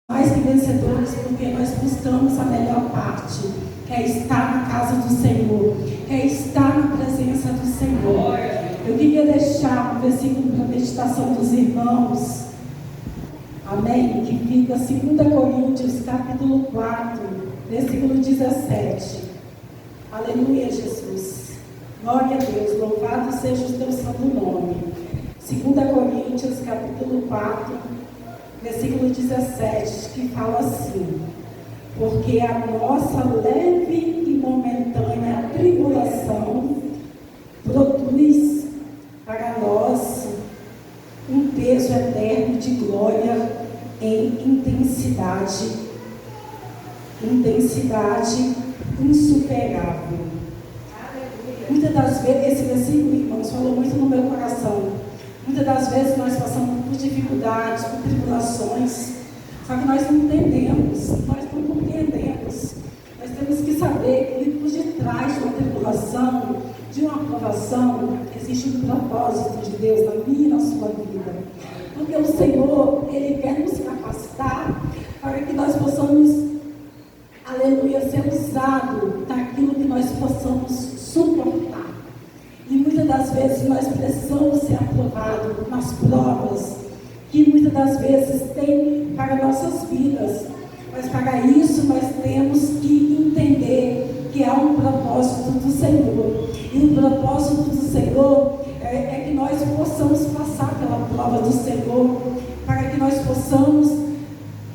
mais que vencedores, porque nós buscamos a melhor parte, que é estar na casa do Senhor, que é estar na presença do Senhor. Eu queria deixar um versículo para a meditação dos irmãos, amém? Que fica 2 Coríntios, capítulo 4, versículo 17. Aleluia, Jesus. Glória a Deus, louvado seja o teu santo nome. 2 Coríntios, capítulo 4, versículo 17, que fala assim: porque a nossa leve e momentânea tribulação produz para nós um peso eterno de glória em intensidade insuperável. Muitas das vezes, esse versículo, irmãos, falou muito no meu coração. Muitas das vezes nós passamos por dificuldades, por tribulações, só que nós não entendemos, nós não compreendemos. Nós temos que saber que por detrás de uma tribulação, de uma aprovação, existe um propósito de Deus na minha e na sua vida. Porque o Senhor, Ele quer nos capacitar para que nós possamos, aleluia, ser usado naquilo que nós possamos suportar. E muitas das vezes nós precisamos ser aprovados nas provas que muitas das vezes tem para nossas vidas. Mas para isso nós temos que entender que há um propósito do Senhor. E o propósito do Senhor é que nós possamos passar pela prova do Senhor, para que nós possamos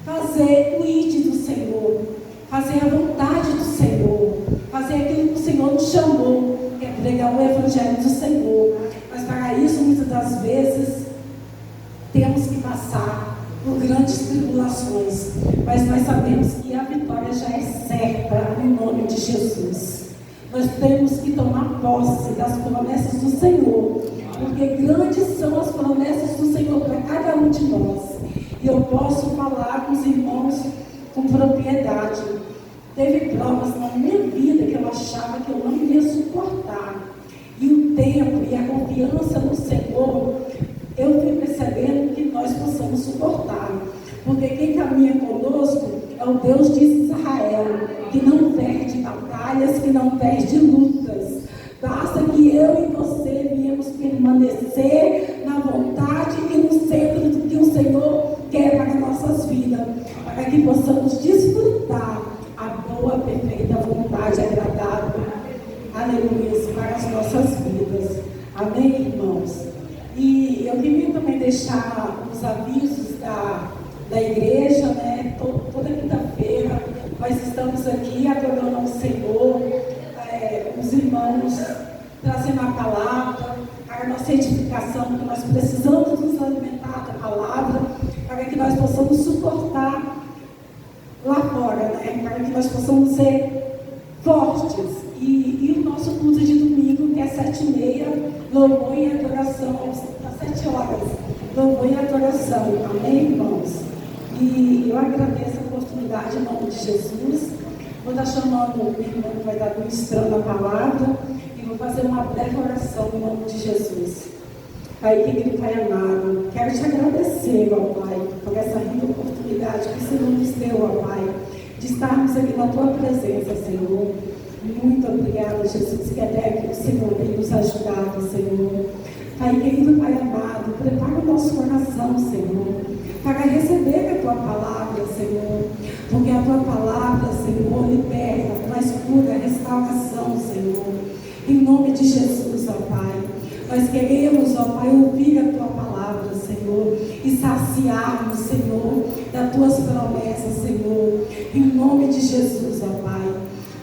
fazer o ID do Senhor, fazer a vontade do Senhor, fazer aquilo que o Senhor nos chamou, que é pregar o Evangelho do Senhor. Mas para isso, muitas das vezes, temos que passar por grandes tribulações, mas nós sabemos que a vitória já é certa em nome de Jesus. Nós temos que tomar posse das promessas do Senhor, porque grandes são as promessas do Senhor para cada um de nós. E eu posso falar com os irmãos com propriedade. Teve provas na minha vida que eu achava que eu não ia suportar. E o tempo e a confiança no Senhor, eu fui percebendo que nós possamos suportar. Porque quem caminha conosco é o Deus de Israel, que não perde batalhas, que não perde lutas. Basta que eu e você viemos permanecer na vontade e no centro do que o Senhor quer para nossas vidas, para que possamos desfrutar a boa, perfeita vontade agradável, aleluia, para as nossas vidas. Amém, irmãos? E eu queria também deixar os avisos da igreja, né? Toda quinta-feira nós estamos aqui adorando ao Senhor, os irmãos trazendo a palavra, para a nossa edificação, que nós precisamos nos alimentar da palavra, para que nós possamos suportar lá fora, né? Para que nós possamos ser fortes. E o nosso culto de domingo, que é 7h30, louvor e adoração, às 7 horas, louvor e adoração. Amém, irmãos? E eu agradeço a oportunidade em nome de Jesus. Vou estar chamando o irmão que vai estar ministrando a palavra e vou fazer uma breve oração em nome de Jesus. Pai querido, Pai amado, quero te agradecer, ó Pai, por essa rica oportunidade que o Senhor nos deu, ó Pai, de estarmos aqui na Tua presença, Senhor. Muito obrigada, Jesus, que até aqui o Senhor tem nos ajudado, Senhor. Pai querido, Pai amado, prepara o nosso coração, Senhor, para receber a Tua palavra, Senhor, porque a Tua palavra, Senhor, liberta, traz cura, restauração, Senhor, em nome de Jesus, ó Pai. Nós queremos, ó Pai, ouvir a Tua palavra, Senhor, e saciarmos, Senhor, das Tuas promessas, Senhor, em nome de Jesus, ó Pai.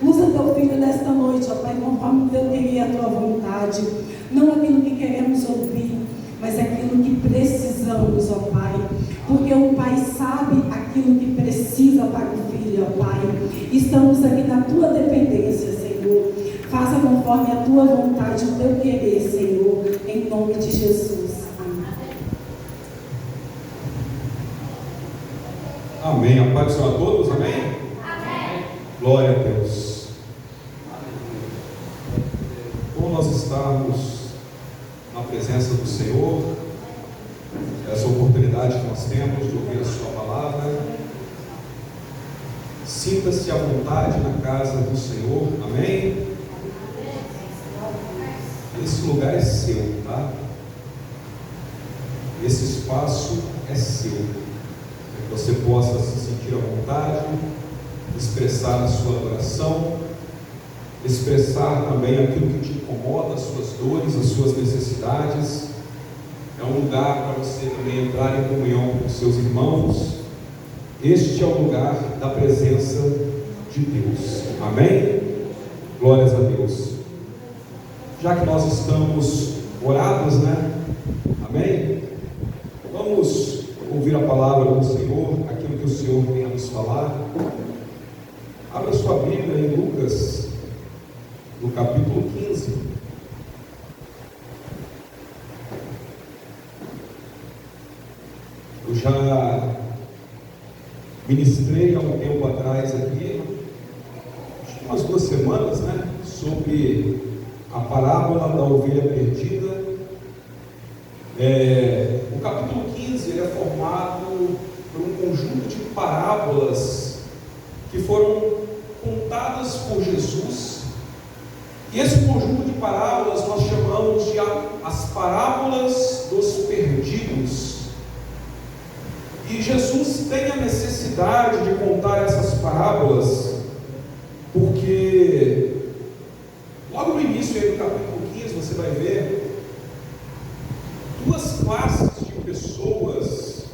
Usa Teu Filho nesta noite, ó Pai, conforme Teu querer e a Tua vontade, não aquilo que queremos ouvir, mas aquilo que precisamos, ó Pai, porque o Pai sabe aquilo que precisa para o Filho, ó Pai. Estamos aqui na Tua dependência, Senhor. Faça conforme a Tua vontade, o Teu querer, Senhor, em nome de Jesus. Amém. Amém. A paz do Senhor a todos, amém? Amém. Glória a Deus. Como nós estamos na presença do Senhor, essa oportunidade que nós temos de ouvir a Sua palavra, Sinta-se à vontade na casa do Senhor, amém? Esse lugar é seu, tá? Esse espaço é seu. Que você possa se sentir à vontade, expressar a sua adoração, expressar também aquilo que te incomoda, as suas dores, as suas necessidades. É um lugar para você também entrar em comunhão com os seus irmãos. Este é o lugar da presença de Deus, amém? Glórias a Deus. Já que nós estamos orados, né? Amém? Vamos ouvir a palavra do Senhor, aquilo que o Senhor tem a nos falar. Abra sua Bíblia em Lucas, no capítulo 15. Eu já ministrei há um tempo atrás aqui, acho que umas 2 semanas, né? Sobre a parábola da ovelha perdida. O capítulo 15 ele é formado por um conjunto de parábolas que foram contadas por Jesus, e esse conjunto de parábolas nós chamamos de as parábolas dos perdidos. E Jesus tem a necessidade de contar essas parábolas porque logo no início aí do capítulo 15 você vai ver 2 classes de pessoas.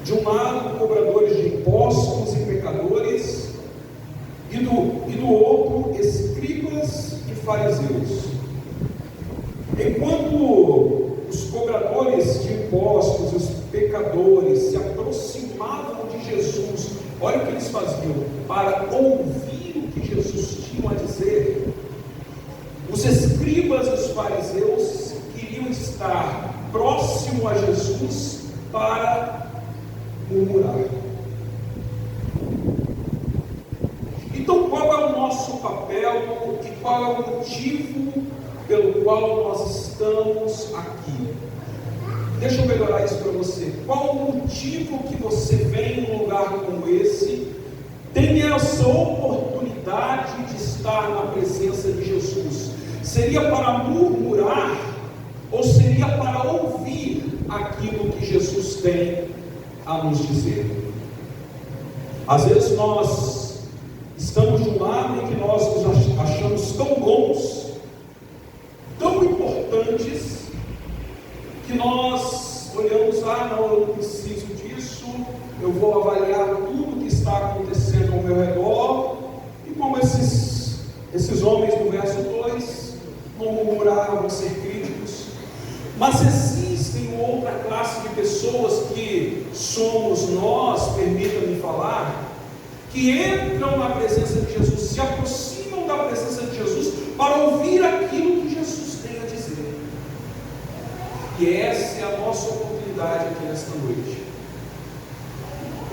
De um lado, cobradores de impostos e pecadores, e do outro, escribas e fariseus. Enquanto os cobradores de impostos, os pecadores, se aproximavam de Jesus, olha o que eles faziam, para ouvir o que Jesus tinha a dizer. Os escribas e os fariseus queriam estar próximo a Jesus para murmurar. Então, qual é o nosso papel e qual é o motivo pelo qual nós estamos aqui? Deixa eu melhorar isso para você. Qual o motivo que você vem num lugar como esse, tem essa oportunidade de estar na presença de Jesus? Seria para murmurar ou seria para ouvir aquilo que Jesus tem a nos dizer? Às vezes nós estamos de um lado em que nós nos achamos tão bons, tão importantes, que nós olhamos, não, eu não preciso disso, eu vou avaliar tudo que está acontecendo ao meu redor, e como esses homens do verso 2 vão murmurar, vão ser críticos. Mas existem outra classe de pessoas que somos nós, permita-me falar, que entram na presença de Jesus, se aproximam da presença de Jesus para ouvir aquilo que Jesus tem a dizer. E essa é a nossa oportunidade aqui nesta noite.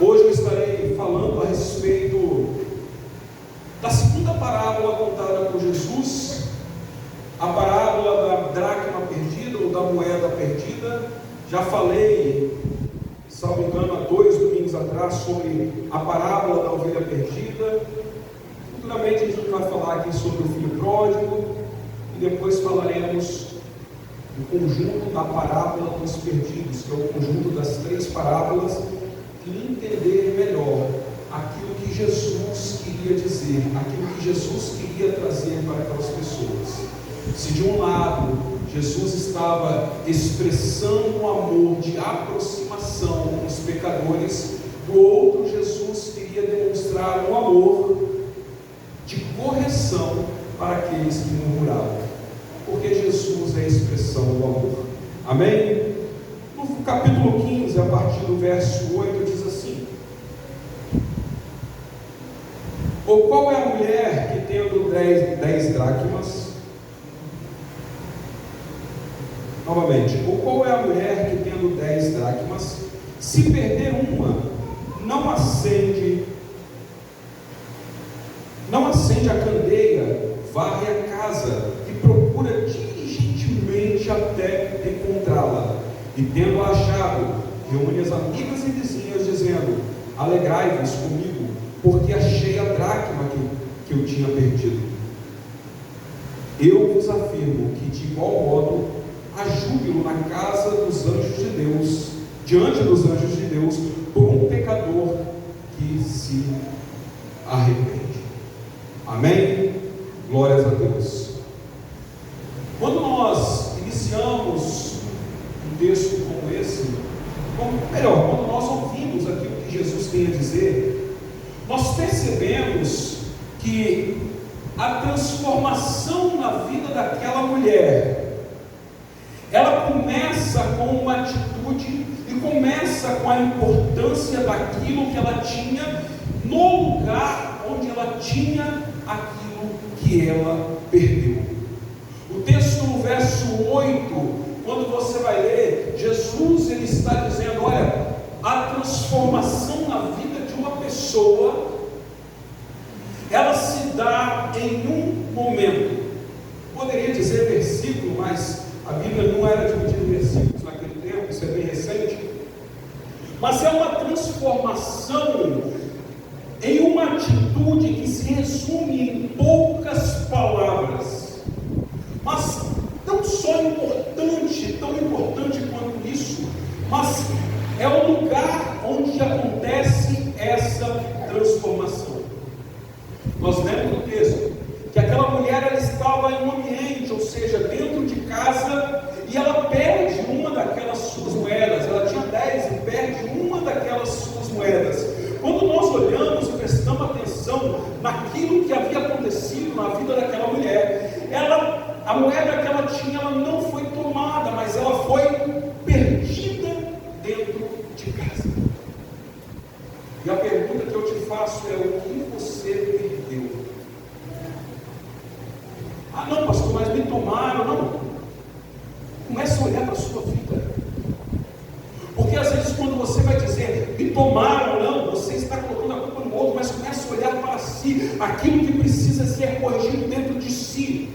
Hoje eu estarei falando a respeito da segunda parábola contada por Jesus, a parábola da dracma perdida ou da moeda perdida. Já falei, salvo engano, há 2 domingos atrás, sobre a parábola da ovelha perdida. Futuramente a gente vai falar aqui sobre o filho pródigo, e depois falaremos do conjunto da parábola dos perdidos, que é o conjunto das 3 parábolas, e entender melhor aquilo que Jesus queria dizer, aquilo que Jesus queria trazer para aquelas pessoas. Se de um lado Jesus estava expressando um amor de aproximação com os pecadores, do outro Jesus queria demonstrar um amor de correção para aqueles que murmuravam, porque Jesus é a expressão do amor. Amém? No capítulo 15, a partir do verso 8, diz assim: ou qual é a mulher que, tendo 10 dracmas, novamente, ou qual é a mulher que, tendo 10 dracmas, se perder uma, não acende a candeia, varre a casa e procura diligentemente até encontrá-la, e tendo-a achado, reúne as amigas e vizinhas, dizendo: alegrai-vos comigo, porque achei a dracma que eu tinha perdido. Eu vos afirmo que, de igual modo, há júbilo na casa dos anjos de Deus, diante dos anjos de Deus, por um pecador que se arrepende. Amém? Glórias a Deus. Quando nós iniciamos um texto como esse, quando nós ouvimos aquilo que Jesus tem a dizer, nós percebemos que a transformação na vida daquela mulher, ela começa com uma atitude e começa com a importância daquilo que ela tinha no lugar onde ela tinha aquilo que ela perdeu. O texto no verso 8, quando você vai ler, Jesus ele está dizendo, olha, a transformação na vida de uma pessoa, ela se dá em um momento. Poderia dizer versículo, mas a Bíblia não era dividida em versículos naquele tempo, isso é bem recente. Mas é uma transformação em uma atitude que se resume em poucas palavras. Mas não só importante, tão importante quanto isso, mas é o lugar onde acontece essa transformação. Nós lemos no texto que aquela mulher ela estava em um ambiente, ou seja, dentro de casa, e ela perde uma daquelas suas moedas. Ela tinha 10 e perde uma daquelas suas moedas. Quando nós olhamos e prestamos atenção naquilo que havia acontecido na vida daquela mulher, a moeda que ela tinha, ela não foi tomada, mas ela foi perdida dentro de casa. E a pergunta que eu te faço é: o que você perdeu? Ah, não, pastor, mas me tomaram. Não. Comece a olhar para a sua vida. Porque às vezes quando você vai dizer, me tomaram ou não, você está colocando a culpa no outro, mas comece a olhar para si, aquilo que precisa ser corrigido dentro de si.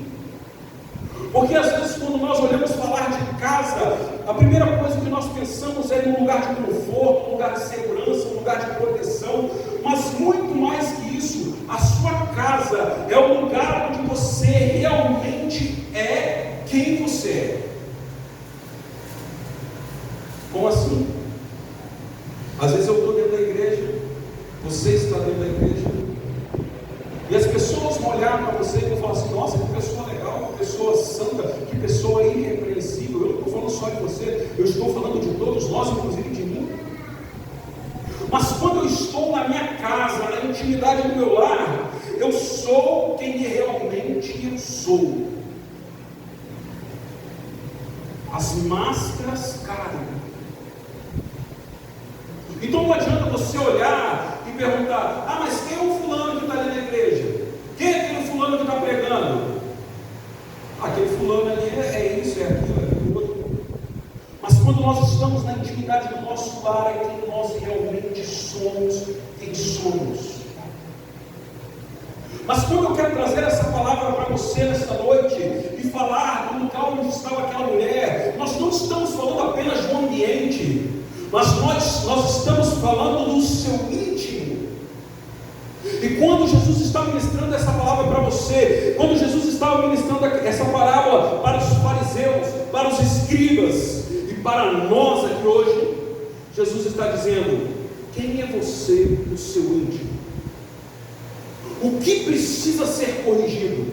Porque às vezes quando nós olhamos falar de casa, a primeira coisa que nós pensamos é num lugar de conforto, um lugar de segurança, um lugar de proteção, mas muito mais que isso, a sua casa é o lugar onde você realmente é quem você é. Como assim? Às vezes eu estou dentro da igreja, você está dentro da igreja, e as pessoas vão olhar para você e vão falar assim: nossa, que pessoa legal, que pessoa santa, que pessoa irrepreensível. Eu não estou falando só de você, eu estou falando de todos nós, inclusive de mim. Mas quando eu estou na minha casa, na intimidade do meu lar, eu sou quem realmente eu sou. As máscaras caem. Então não adianta você olhar e perguntar: ah, mas quem é o fulano que está ali na igreja? Quem é aquele fulano que está pregando? Aquele fulano ali é isso, é aquilo, é aquilo outro. Mas quando nós estamos na intimidade do nosso lar, é quem nós realmente somos, quem somos. Mas quando eu quero trazer essa palavra para você nesta noite e falar do lugar onde estava aquela mulher, nós não estamos falando apenas do ambiente, mas nós estamos falando do seu íntimo. E quando Jesus está ministrando essa palavra para você, quando Jesus estava ministrando essa parábola para os fariseus, para os escribas e para nós aqui hoje, Jesus está dizendo: quem é você no seu íntimo? O que precisa ser corrigido?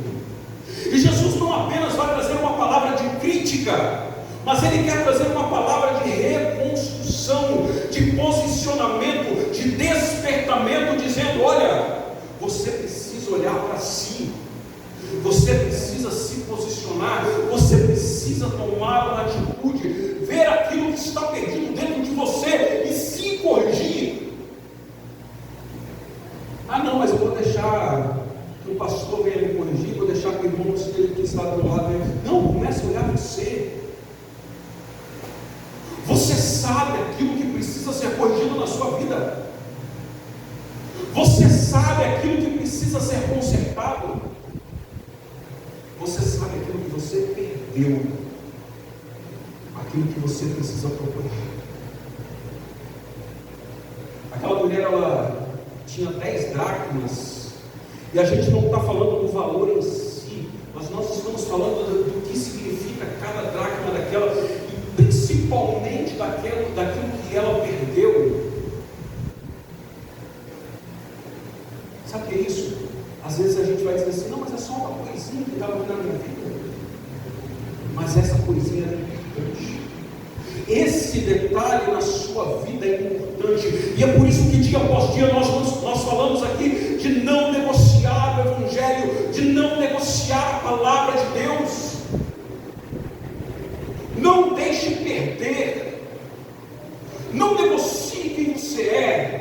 E Jesus não apenas vai trazer uma palavra de crítica, mas Ele quer trazer uma palavra de reconstrução, de posicionamento, de despertamento, dizendo: olha, você precisa olhar para si, você precisa se posicionar, você precisa tomar uma atitude, ver aquilo que está perdido dentro de você e se corrigir. Ah, não, mas eu vou deixar que o pastor venha me corrigir, vou deixar que o irmão que está do meu lado venha. Não, comece a olhar você. Você sabe aquilo que precisa ser corrigido na sua vida. Você sabe aquilo que precisa ser consertado. Você sabe aquilo que você perdeu, aquilo que você precisa procurar. Aquela mulher, tinha 10 dracmas, e a gente não está falando do valor em si, mas nós estamos falando do que significa cada dracma daquela, e principalmente daquilo que ela perdeu. Sabe o que é isso? Às vezes a gente vai dizer assim, não, mas é só uma coisinha que estava na minha vida. Mas essa coisinha é importante. Esse detalhe na sua vida é importante. E é por isso que dia após dia nós falamos aqui de não negociar o Evangelho, de não negociar a palavra de Deus. Não deixe perder. Não negocie quem você é.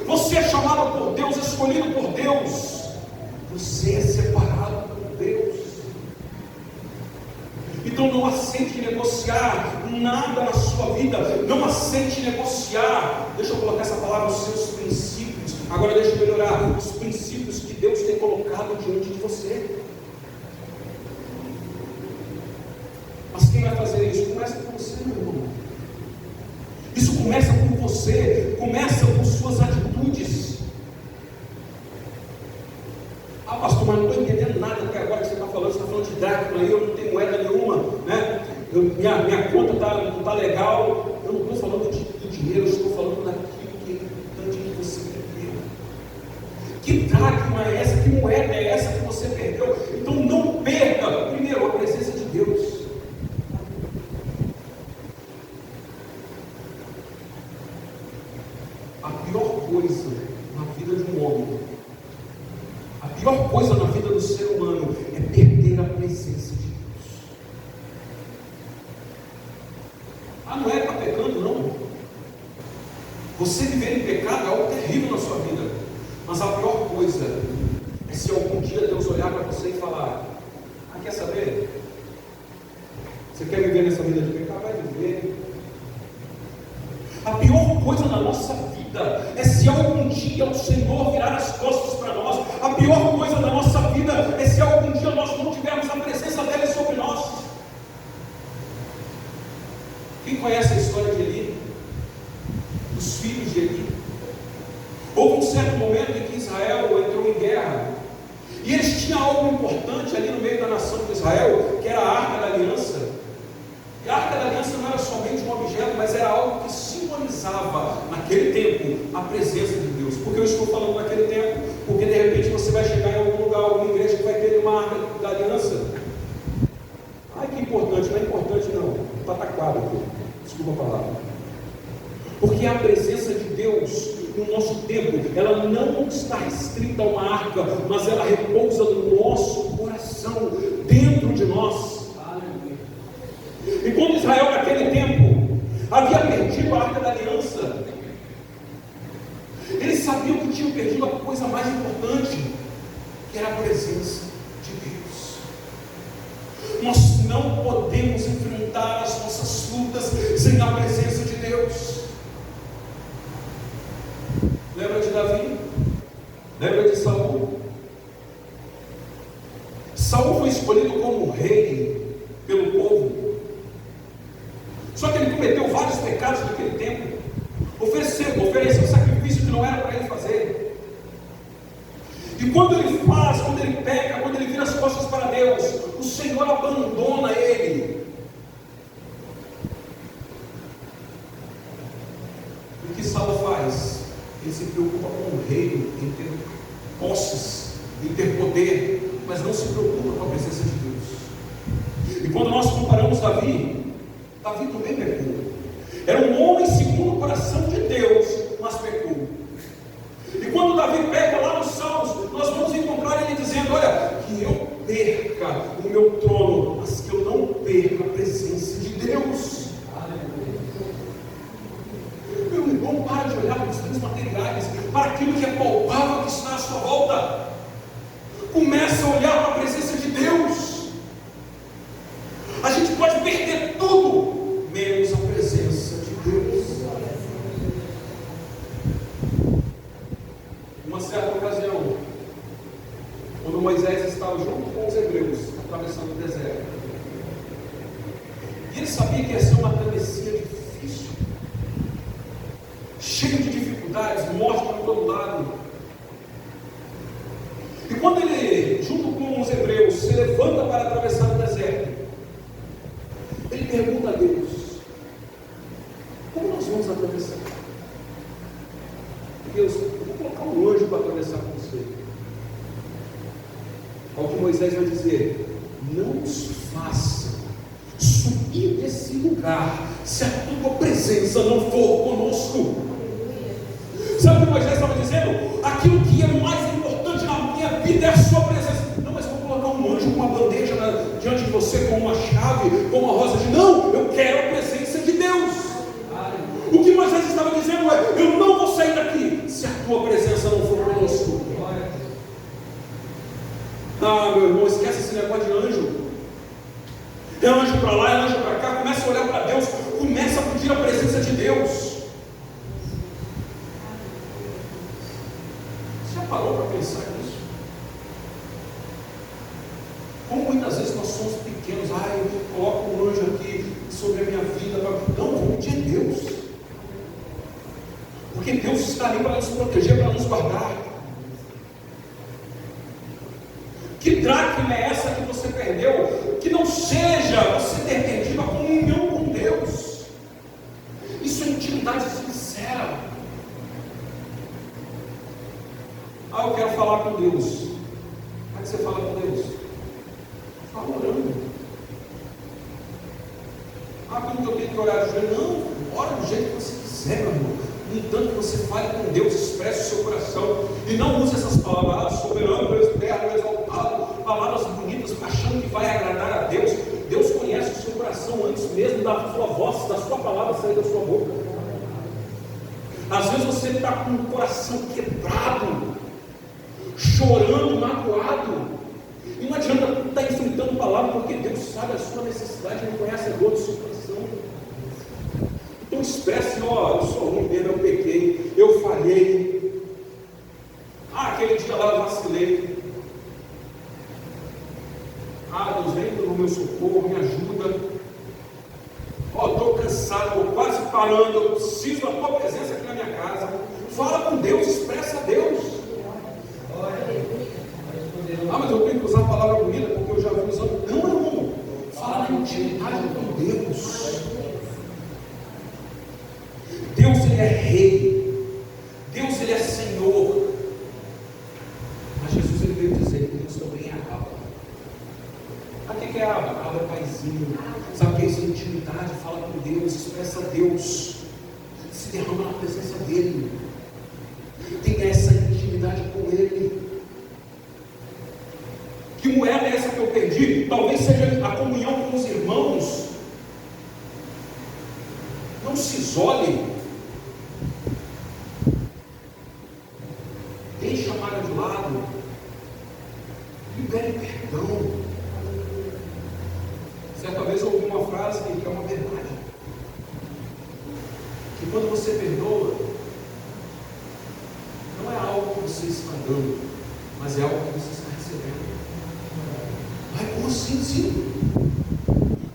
Você é chamado por Deus, escolhido por Deus. Você é separado por Deus. Então não aceite negociar nada na sua vida. Não aceite negociar. Deixa eu colocar essa palavra, os seus princípios. Agora deixa eu melhorar. Os princípios que Deus tem colocado diante de você. Mas quem vai fazer isso? Começa com você, meu irmão. Isso começa com você. Começa com suas atitudes. Ah, pastor, mas não estou entendendo nada até agora que você está falando. Você está falando de dracma aí, eu não tenho moeda nenhuma, né? Minha conta não está legal. Eu não estou falando do dinheiro, eu estou falando daquilo que é importante que você perdeu. Que dracma é essa? Que moeda é essa que você perdeu? Então não perca, primeiro, a presença de Deus. A pior coisa na vida de um homem, a pior coisa na vida do ser humano é perder a presença de Deus. Ah, não é estar pecando, não. Você viver em pecado é algo terrível na sua vida. Mas a pior coisa é se algum dia Deus olhar para você e falar: ah, quer saber? Você quer viver nessa vida de pecado? Vai viver. A pior coisa na nossa vida é se algum dia o Senhor virar as costas para nós. A pior coisa da nossa vida é se algum dia nós não tivermos a presença dele sobre nós. Quem conhece a história de Eli? Dos filhos de Eli? Houve um certo momento em que Israel entrou em guerra, e eles tinham algo importante ali no meio da nação de Israel, que era a Arca da Aliança. E a Arca da Aliança não era somente um objeto, mas era algo que simbolizava, naquele tempo, a presença de Deus. Por que eu estou falando naquele tempo? Porque de repente você vai chegar em algum lugar, alguma igreja que vai ter uma Arca da Aliança. Ai, que importante! Não é importante não, está taquado aqui, desculpa a palavra. Porque a presença de Deus no nosso tempo, ela não está restrita a uma arca, mas ela repousa no nosso coração, dentro de nós. E quando Israel naquele tempo havia perdido a Arca da Aliança, eles sabiam que tinham perdido a coisa mais importante, que era a presença de Deus. Nós não podemos enfrentar as nossas lutas sem a presença de Deus. Lembra de Davi? Lembra de Saul? Saul foi escolhido como rei pelo povo. Só que ele cometeu vários pecados naquele tempo. Ofereceu um sacrifício que não era para ele fazer. E quando ele faz, quando ele peca, quando ele vira as costas para Deus, o Senhor abandona ele. E o que Saul faz? Ele se preocupa com o reino, em ter posses, em ter poder, mas não se preocupa com a presença de Deus. E quando nós comparamos Davi também pecou. Era um homem segundo o coração de Deus, mas pecou. E quando Davi peca lá nos Salmos, nós vamos encontrar ele dizendo: olha, que eu perca o meu trono, mas que eu não perca a presença de Deus. Meu irmão, para de olhar para os bens materiais, para aquilo que é palpável que está à sua volta. Começa a olhar para a presença de Deus. A gente pode perder tudo, menos a presença de Deus. Uma certa ocasião, quando Moisés estava junto com os hebreus, atravessando o deserto, e ele sabia que ia ser uma travessia difícil, cheia de dificuldades, dificuldades, morte para todo lado. E quando ele, junto com os hebreus, se levanta para atravessar o deserto, ele pergunta a Deus: como nós vamos atravessar? Deus, eu vou colocar um anjo para atravessar com você. Ao que Moisés vai dizer: não nos faça subir desse lugar se a tua presença não for conosco. Sabe o que Moisés estava dizendo? Aquilo que é mais importante na minha vida é a sua presença. Não, mas eu vou colocar um anjo com uma bandeja diante de você, com uma chave, com uma rosa de... Não, eu quero a presença de Deus. O que Moisés estava dizendo é: eu não vou sair daqui se a tua presença não for conosco. Ah, meu irmão, esquece esse negócio de anjo. É anjo para lá, é anjo para cá. Começa a olhar para Deus, começa a pedir a presença de Deus. Você já parou para pensar nisso? Como muitas vezes nós somos pequenos. Ah, eu coloco um anjo aqui sobre a minha vida. Não, vou pedir a Deus, porque Deus está ali para nos proteger, para nos guardar. Que dracma é essa que você perdeu? Que não seja você ter perdido a comunhão com Deus. Isso é intimidade sincera. Ah, eu quero falar com Deus. Como é que você fala com Deus? Fala orando. Ah, como que eu tenho que orar de joelho? Não, ora do jeito que você quiser, meu irmão. No entanto, você fale com Deus, expresse o seu coração, e não use essas palavras: soberano, eterno, exaltado, palavras bonitas, achando que vai agradar a Deus. Deus conhece o seu coração antes mesmo da sua voz, da sua palavra sair da sua boca. Às vezes você está com o coração quebrado, chorando, magoado, e não adianta estar enfrentando palavra, porque Deus sabe a sua necessidade, Ele conhece a dor do seu coração. Então expresse: ó, eu sou ruim mesmo, eu pequei, eu falhei. Ah, aquele dia lá eu vacilei. Ah, Deus, vem no meu socorro, me ajuda. Ó, estou cansado, estou quase parando, eu preciso da tua presença aqui na minha casa. Fala com Deus, expressa a Deus. Ah, mas eu tenho que usar a palavra bonita porque eu já vou usando. Não, irmão, fala na intimidade com Deus. Deus, Ele é Rei. Deus, Ele é Senhor. Mas Jesus, Ele veio dizer que Deus também é Abba. Sabe o que é Abba? Abba é paizinho. Sabe o que é isso? Intimidade. Fala com Deus, expressa a Deus, se derrama na presença dEle. Tenha essa intimidade com Ele. Que moeda é essa que eu perdi? Talvez seja a comunhão com os irmãos. Não se isole. Deixa a mágoa de lado. Libere perdão. Certa vez eu ouvi uma frase que é uma verdade: que quando você perdoa, não é algo que você está dando, mas é algo que você está recebendo. Ai, como assim? Sim.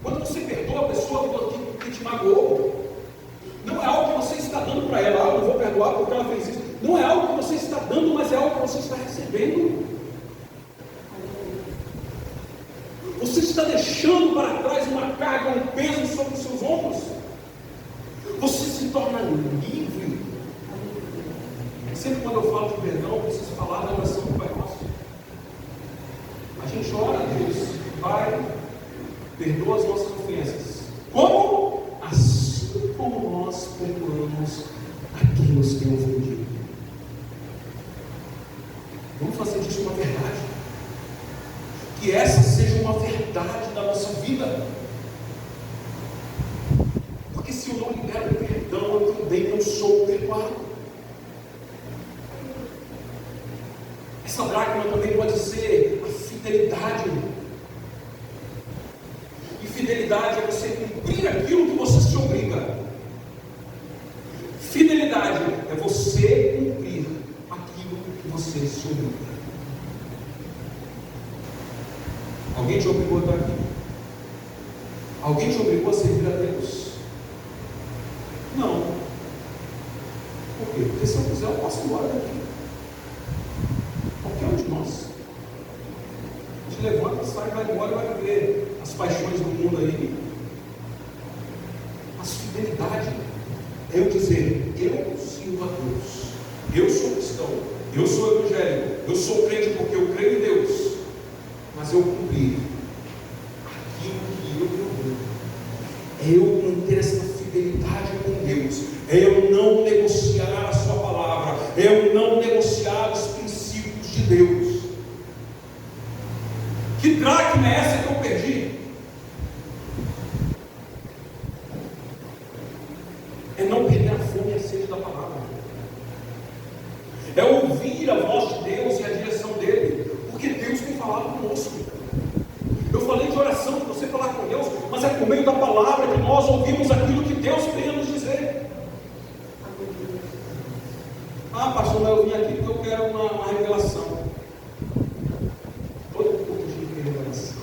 Quando você perdoa a pessoa que te magoou, não é algo que você está dando para ela. Ah, eu não vou perdoar porque ela fez isso. Não é algo que você está dando, mas é algo que você está recebendo. Você está deixando para trás uma carga, um peso sobre os seus ombros. Você se torna livre. Sempre quando eu falo de perdão, eu preciso falar da oração do Pai Nosso. A gente ora a Deus: Pai, perdoa as nossas ofensas. Como? Assim como nós perdoamos a quem nos tem ofendido. Vamos fazer disso uma verdade. Que essa seja uma verdade da nossa vida. Porque se eu não libero perdão, eu também não sou perdoado. Essa dracma também pode ser a fidelidade. E fidelidade é você cumprir aquilo que você se obriga. Fidelidade é você cumprir aquilo que você se obriga. Alguém te obrigou a estar aqui? Alguém te obrigou a servir a Deus? Não. Por quê? Porque você eu quiser, eu posso ir embora daqui. Qualquer um de nós. A gente levanta, sai, vai embora e vai viver as paixões do mundo aí. Mas fidelidade é eu dizer, eu sirvo a Deus, eu sou cristão, eu sou evangélico, eu sou crente porque eu creio em Deus, mas eu cumprir aquilo que eu prometo. É eu manter essa fidelidade com Deus, é eu não negociar a sua palavra, é eu não negociar os princípios de Deus. Que dracma é essa que eu perdi? É não perder a fome e a sede da palavra, é ouvir a voz de Deus e a direção dele, porque Deus tem falado conosco. Eu falei de oração, de você falar com Deus, mas é por meio da palavra que nós ouvimos aquilo que Deus tem a nos dizer. Ah, pastor, eu vim aqui porque eu quero uma revelação. Todo mundo tem revelação.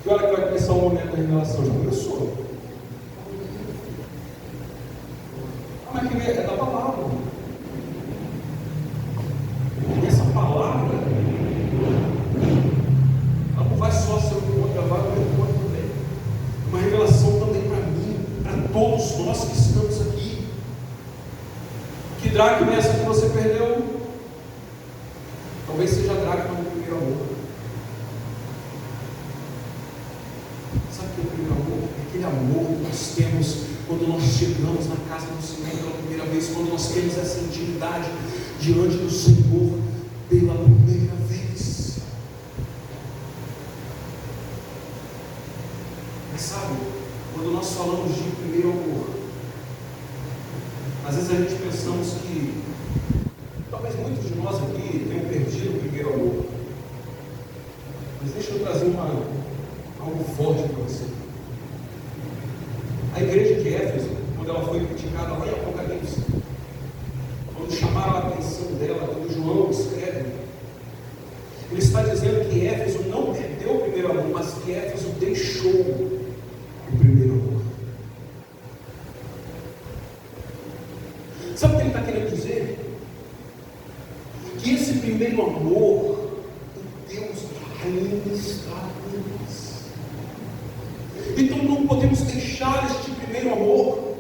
Que hora que vai começar o momento da revelação? Já começou. Mas que é da palavra. E essa palavra, ela não vai só ser um encontro, ela vai um encontro também. Uma revelação também para mim, para todos nós que estamos aqui. Que dracma é essa que você perdeu? Talvez seja a dracma do primeiro amor. Sabe o que é o primeiro amor? É aquele amor que nós temos quando nós chegamos na casa do Senhor pela primeira vez, quando nós temos essa intimidade diante do Senhor pela primeira vez. Mas sabe, quando nós falamos de primeiro amor, às vezes a gente pensamos que talvez muitos de nós aqui tenham perdido o primeiro amor. Mas deixa eu trazer algo forte para você. A igreja de Éfeso, quando ela foi criticada lá em Apocalipse, quando chamaram a atenção dela, quando João escreve, ele está dizendo que Éfeso não perdeu o primeiro amor, mas que Éfeso deixou o primeiro amor. Sabe o que ele está querendo dizer? Que esse primeiro amor, Deus ainda está em nós. Então não podemos deixar este primeiro amor.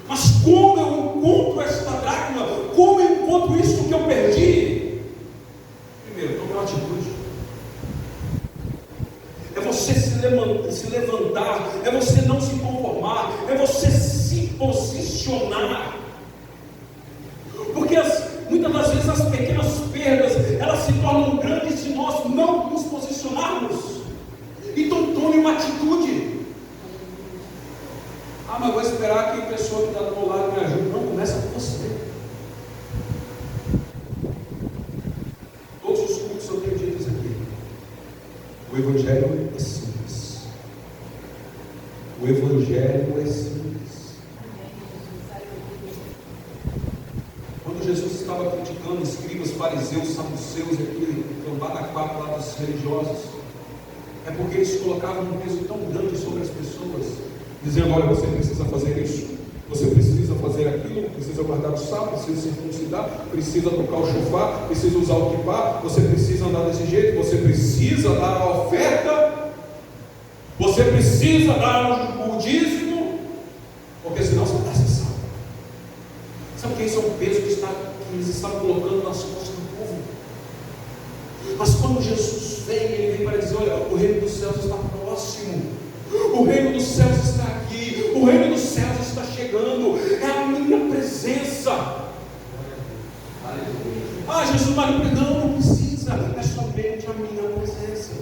Mas como eu encontro esta dracma? Como eu encontro isso que eu perdi? Primeiro, tome uma atitude. É você se levantar, é você não se conformar, é você se posicionar. Porque muitas das vezes as pequenas perdas, elas se tornam grandes se nós não nos posicionarmos. Então tome uma atitude. Ah, mas vou esperar que a pessoa que está do meu lado me ajude. Não, começa com você. Todos os cultos eu tenho dito isso aqui. O Evangelho é simples. O Evangelho é simples. Quando Jesus estava criticando escribas, fariseus, saduceus, aquele cambada quatro lá dos religiosos, é porque eles colocavam um peso tão grande sobre as pessoas, dizendo: olha, você precisa fazer isso, você precisa fazer aquilo, precisa guardar o sábado, precisa circuncidar, precisa tocar o shofar, precisa usar o kippah, você precisa andar desse jeito, você precisa dar a oferta, você precisa dar o dízimo, porque senão você não vai ser salvo. Sabe que isso é um peso que eles estavam colocando nas costas do povo? Mas quando Jesus vem, ele vem para dizer: olha, o reino dos céus está próximo, o reino dos céus está aqui, o reino dos céus está chegando, é a minha presença. Ah, Jesus, mas não precisa, é somente a minha presença.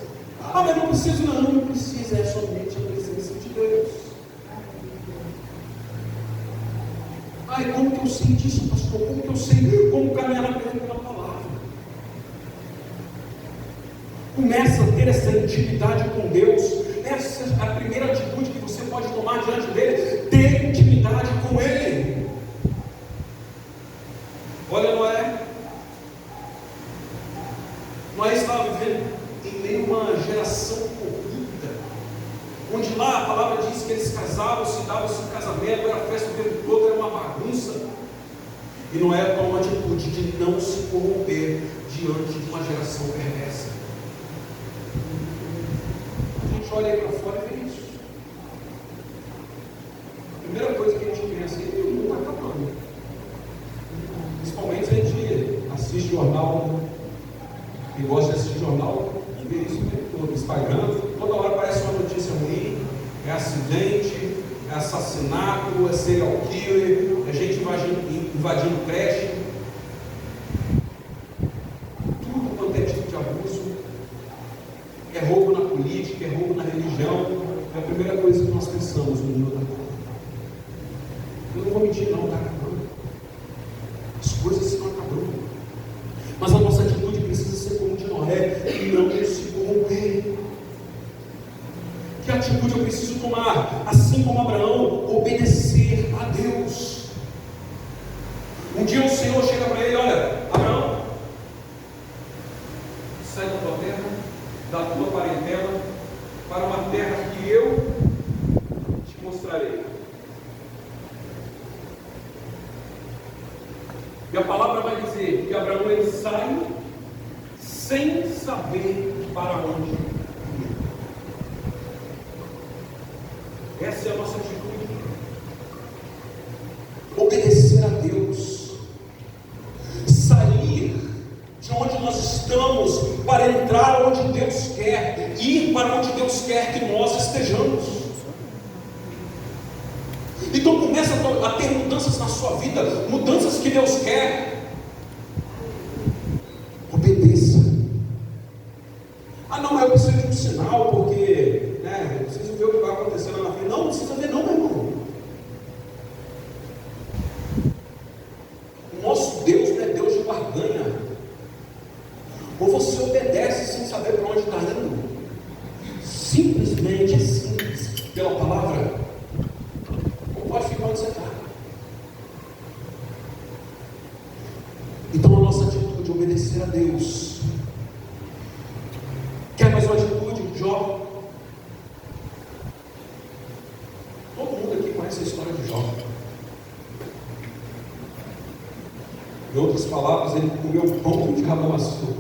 Ah, mas não preciso, não precisa, é somente a presença de Deus. Ai, como que eu sei disso, pastor? Como que eu sei como caminhar na pela palavra? Começa a ter essa intimidade com Deus. Essa é a primeira atitude que você pode tomar diante dele: ter intimidade com ele. Olha, Noé estava vivendo em meio a uma geração corrupta, onde lá a palavra diz que eles casavam-se, davam-se em casamento, era festa o tempo todo, era uma bagunça. E não é uma atitude de não se corromper diante de uma geração perversa. A gente olha aí para fora e vê isso. A primeira coisa que a gente pensa é que o mundo está acabando. Principalmente se a gente assiste jornal, e gosta de assistir jornal, e vê isso o tempo todo, Instagram, toda hora aparece uma notícia ruim, é acidente, é assassinato, é serial killer, é gente invadindo creche, tudo quanto é tipo de abuso, é roubo na política, é roubo na religião. É a primeira coisa que nós pensamos no mundo da acabando. Eu não vou mentir, não, está acabando. As coisas estão acabando. Mas a nossa atitude precisa ser como de Noé e não se corromper. Que atitude eu preciso tomar? Assim como Abraão, obedecer a Deus. Um dia o Senhor chega para ele: olha, Abraão, sai da tua terra, da tua parentela, para uma terra que eu te mostrarei. E a palavra vai dizer que Abraão ele sai sem saber para onde ir. Essa é a nossa atitude. Obedecer a Deus. Sair de onde nós estamos para entrar onde Deus quer. Ir para onde Deus quer que nós estejamos. Então começa a ter mudanças na sua vida. Mudanças que Deus quer. Obedeça. Ah não, eu preciso de um sinal porque eu preciso ver o que vai acontecer lá na frente. Não precisa ver não, meu irmão. O nosso Deus não é Deus de barganha. Ou você obedece sem saber para onde está indo. Simplesmente é simples. Pela palavra, ou pode ficar onde você está. Então a nossa atitude é obedecer a Deus. Quer mais uma atitude? Jó. Todo mundo aqui conhece a história de Jó. Em outras palavras, ele comeu pão de rabamaçu,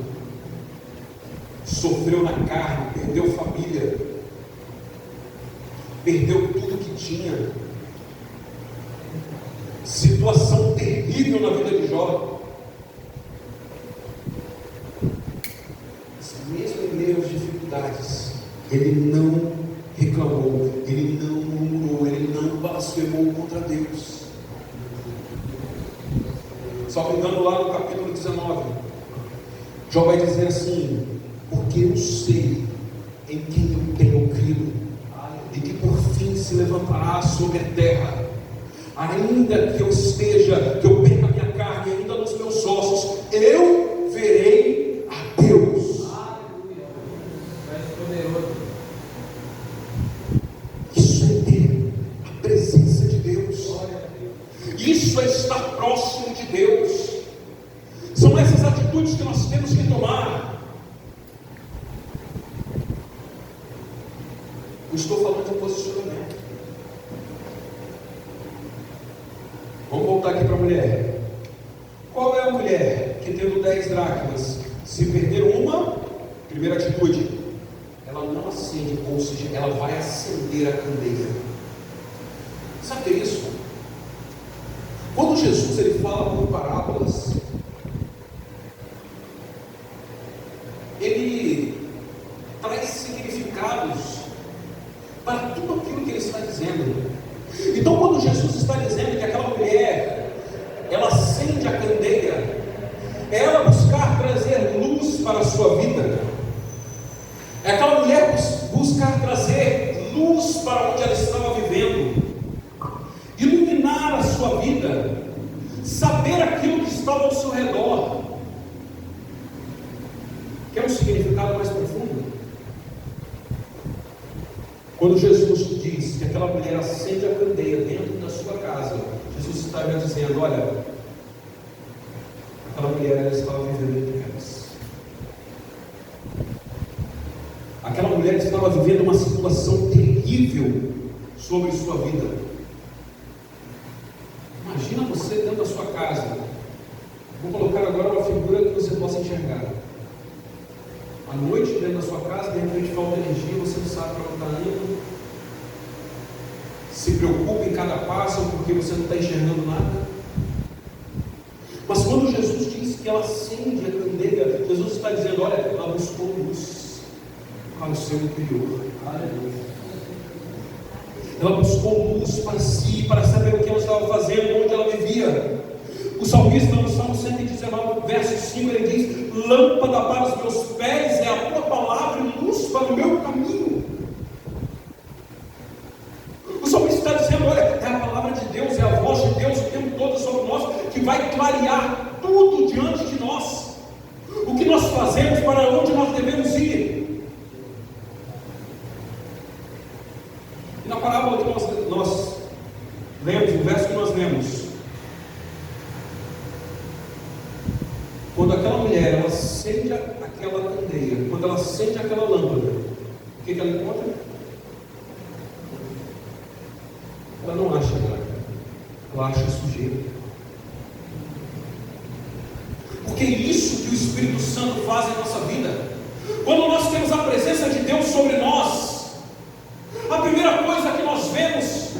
sofreu na carne, perdeu família, perdeu tudo que tinha. Situação terrível na vida de Jó. Mesmo em meio às dificuldades, ele não reclamou, ele não murmurou, ele não blasfemou contra Deus. Só que engano lá no capítulo 19, Jó vai dizer assim: porque eu sei em quem eu tenho crido, e que por fim se levantará sobre a terra, ainda que eu esteja, que eu perca a minha carne, ainda nos meus ossos, eu verei a Deus. Isso é ter a presença de Deus. Isso é estar próximo de Deus. São essas atitudes que nós temos que tomar. Eu estou falando de posicionamento. Vamos voltar aqui para a mulher. Qual é a mulher que, tendo 10 dracmas, se perder uma, primeira atitude, ela não acende, ou seja, ela vai acender a candeia. Sabe o que é isso? Quando Jesus ele fala por parábolas, ele traz significados para tudo aquilo que ele está dizendo. Então, quando Jesus está dizendo que aquela mulher, ela acende a candeia, é ela buscar trazer luz para a sua vida, é aquela mulher buscar trazer luz para onde ela estava vivendo, iluminar a sua vida, saber aquilo que estava ao seu redor. Quer um significado mais profundo? Quando Jesus diz que aquela mulher acende a candeia dentro da sua casa, Jesus está dizendo: olha, aquela mulher ela estava vivendo em trevas. Aquela mulher estava vivendo uma situação terrível sobre sua vida. Imagina você dentro da sua casa, Vou colocar agora uma figura que você possa enxergar. À noite, dentro da sua casa, de repente falta energia, você não sabe para onde está indo. Se preocupa em cada passo porque você não está enxergando nada. Mas quando Jesus diz que ela acende a candeia, Jesus está dizendo: olha, ela buscou luz para o seu interior. Ela buscou luz para si, para saber o que ela estava fazendo, onde ela vivia. O salmista, no Salmo 119, verso 5, ele diz: lâmpada para os meus pés é a tua palavra e luz para o meu caminho. O salmista está dizendo: olha, é a palavra de Deus, é a voz de Deus o tempo todo sobre nós, que vai clarear tudo diante de nós, o que nós fazemos, para onde nós devemos ir. E na parábola que nós lemos, o verso que nós lemos, quando aquela mulher, ela acende aquela candeia, quando ela acende aquela lâmpada, o que ela encontra? Ela não acha nada, ela acha sujeira. Porque é isso que o Espírito Santo faz em nossa vida. Quando nós temos a presença de Deus sobre nós, a primeira coisa que nós vemos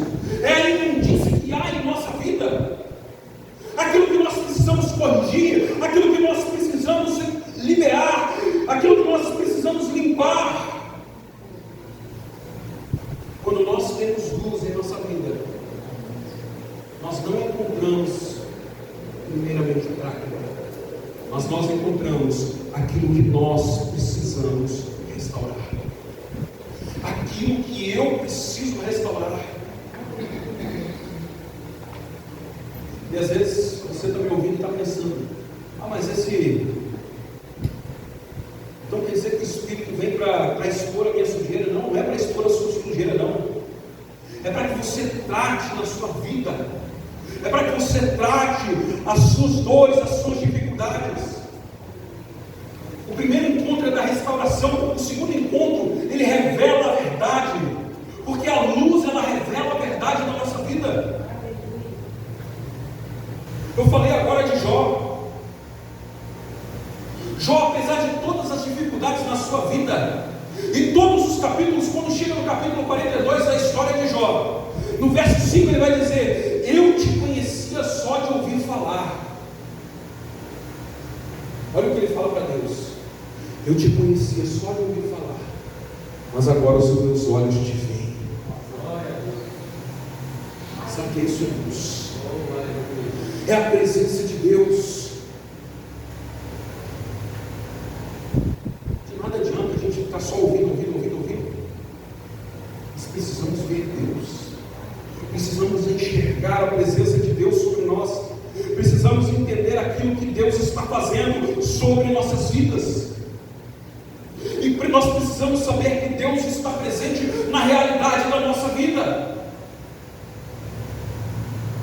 é a imundície que há em nossa vida, aquilo que nós precisamos corrigir, aquilo que nós precisamos liberar, aquilo que nós precisamos limpar. Quando nós temos luz em nossa vida, nós não encontramos primeiramente o fraco, mas nós encontramos aquilo que nós precisamos restaurar, aquilo que eu preciso restaurar. E às vezes você está me ouvindo e está pensando: mas então quer dizer que o Espírito vem para expor a minha sujeira? Não, não é para expor a sua sujeira, não. É para que você trate na sua vida, é para que você trate as suas dores, as suas dificuldades. O primeiro encontro é da restauração, o segundo encontro, ele revela a verdade, porque a luz, ela revela a verdade da nossa vida. Eu falei agora de Jó. Jó, apesar de todas as dificuldades na sua vida, em todos os capítulos, quando chega no capítulo 42 da história de Jó, no verso 5 ele vai dizer: eu te conhecia só de ouvir falar. Olha o que ele fala para Deus: eu te conhecia só de ouvir falar, mas agora os meus olhos te veem. Sabe o que é isso? É luz, é a presença de Deus. De nada adianta a gente ficar só ouvindo. Nós precisamos ver Deus, precisamos enxergar a presença de Deus sobre nós, precisamos entender aquilo que Deus está fazendo sobre nossas vidas, e nós precisamos saber que Deus está presente na realidade da nossa vida.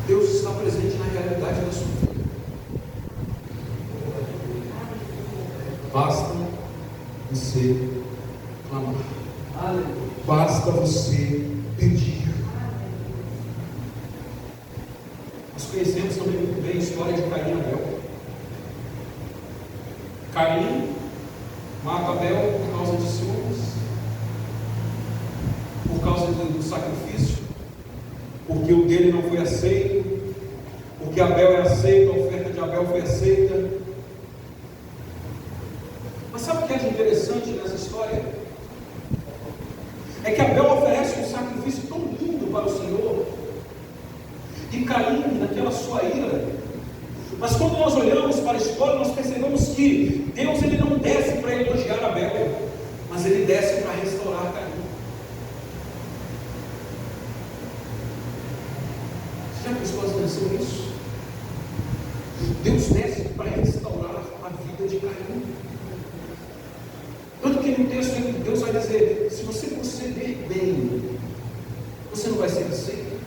Deus está presente na realidade da sua vida. Basta você clamar, basta você pedir. Nós conhecemos também muito bem a história de Caim e Abel. Caim mata Abel por causa de ciúmes, por causa do sacrifício, porque o dele não foi aceito, porque Abel é aceito, a oferta de Abel foi aceita. Mas sabe o que é de interessante nessa história? É que Abel oferece um sacrifício tão lindo para o Senhor, e Caim, naquela sua ira. Mas quando nós olhamos para a história, nós percebemos que Deus, ele não desce para elogiar Abel, mas ele desce para restaurar Caim. Você já prestou atenção nisso? Deus desce para restaurar a vida de Caim. Tanto que no texto Deus vai dizer: se você proceder bem, você não vai ser aceito.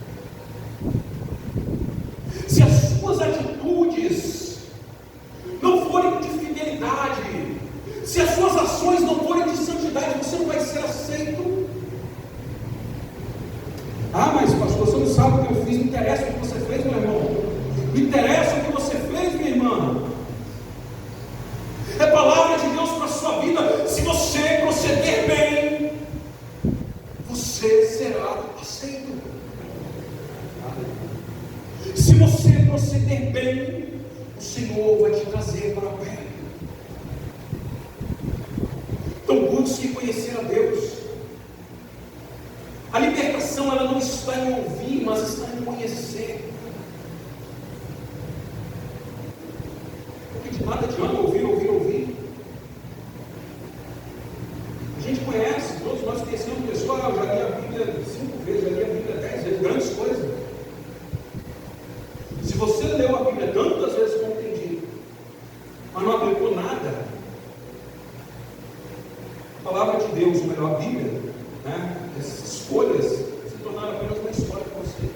Se as suas atitudes não forem de fidelidade, se as suas ações não forem de santidade, você não vai ser aceito. Mas pastor, você não sabe o que eu fiz. Não interessa o que você fez, meu irmão. Não interessa o que você fez, minha irmã. proceder bem, o Senhor vai te trazer para perto. Então busque conhecer a Deus. A libertação, ela não está em ouvir, mas está em conhecer. Porque de nada adianta ouvir. A gente conhece, todos nós conhecemos pessoas, eu já li a Bíblia 5 vezes, já li a Bíblia 10 vezes, grandes coisas. Se você leu a Bíblia tantas vezes como entendi, mas não aplicou nada, a palavra de Deus, ou melhor, a Bíblia, né? Essas escolhas se tornaram apenas uma história para você.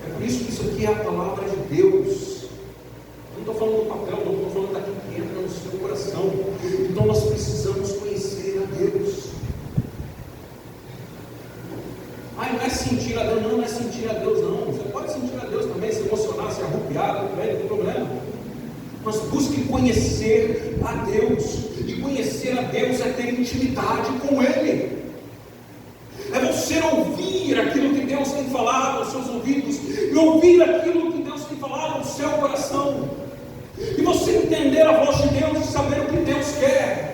É por isso que isso aqui é a palavra de Deus. Eu não estou falando do papel, não estou falando daquilo que entra no seu coração. Então nós precisamos conhecer a Deus. Não é sentir a Deus, não é sentir a Deus, não. Você pode sentir a Deus também, se emocionar, se arrupiar, não tem problema. Mas busque conhecer a Deus. E conhecer a Deus é ter intimidade com Ele. É você ouvir aquilo que Deus tem falado aos seus ouvidos. E ouvir aquilo que Deus tem falado ao seu coração. E você entender a voz de Deus e saber o que Deus quer.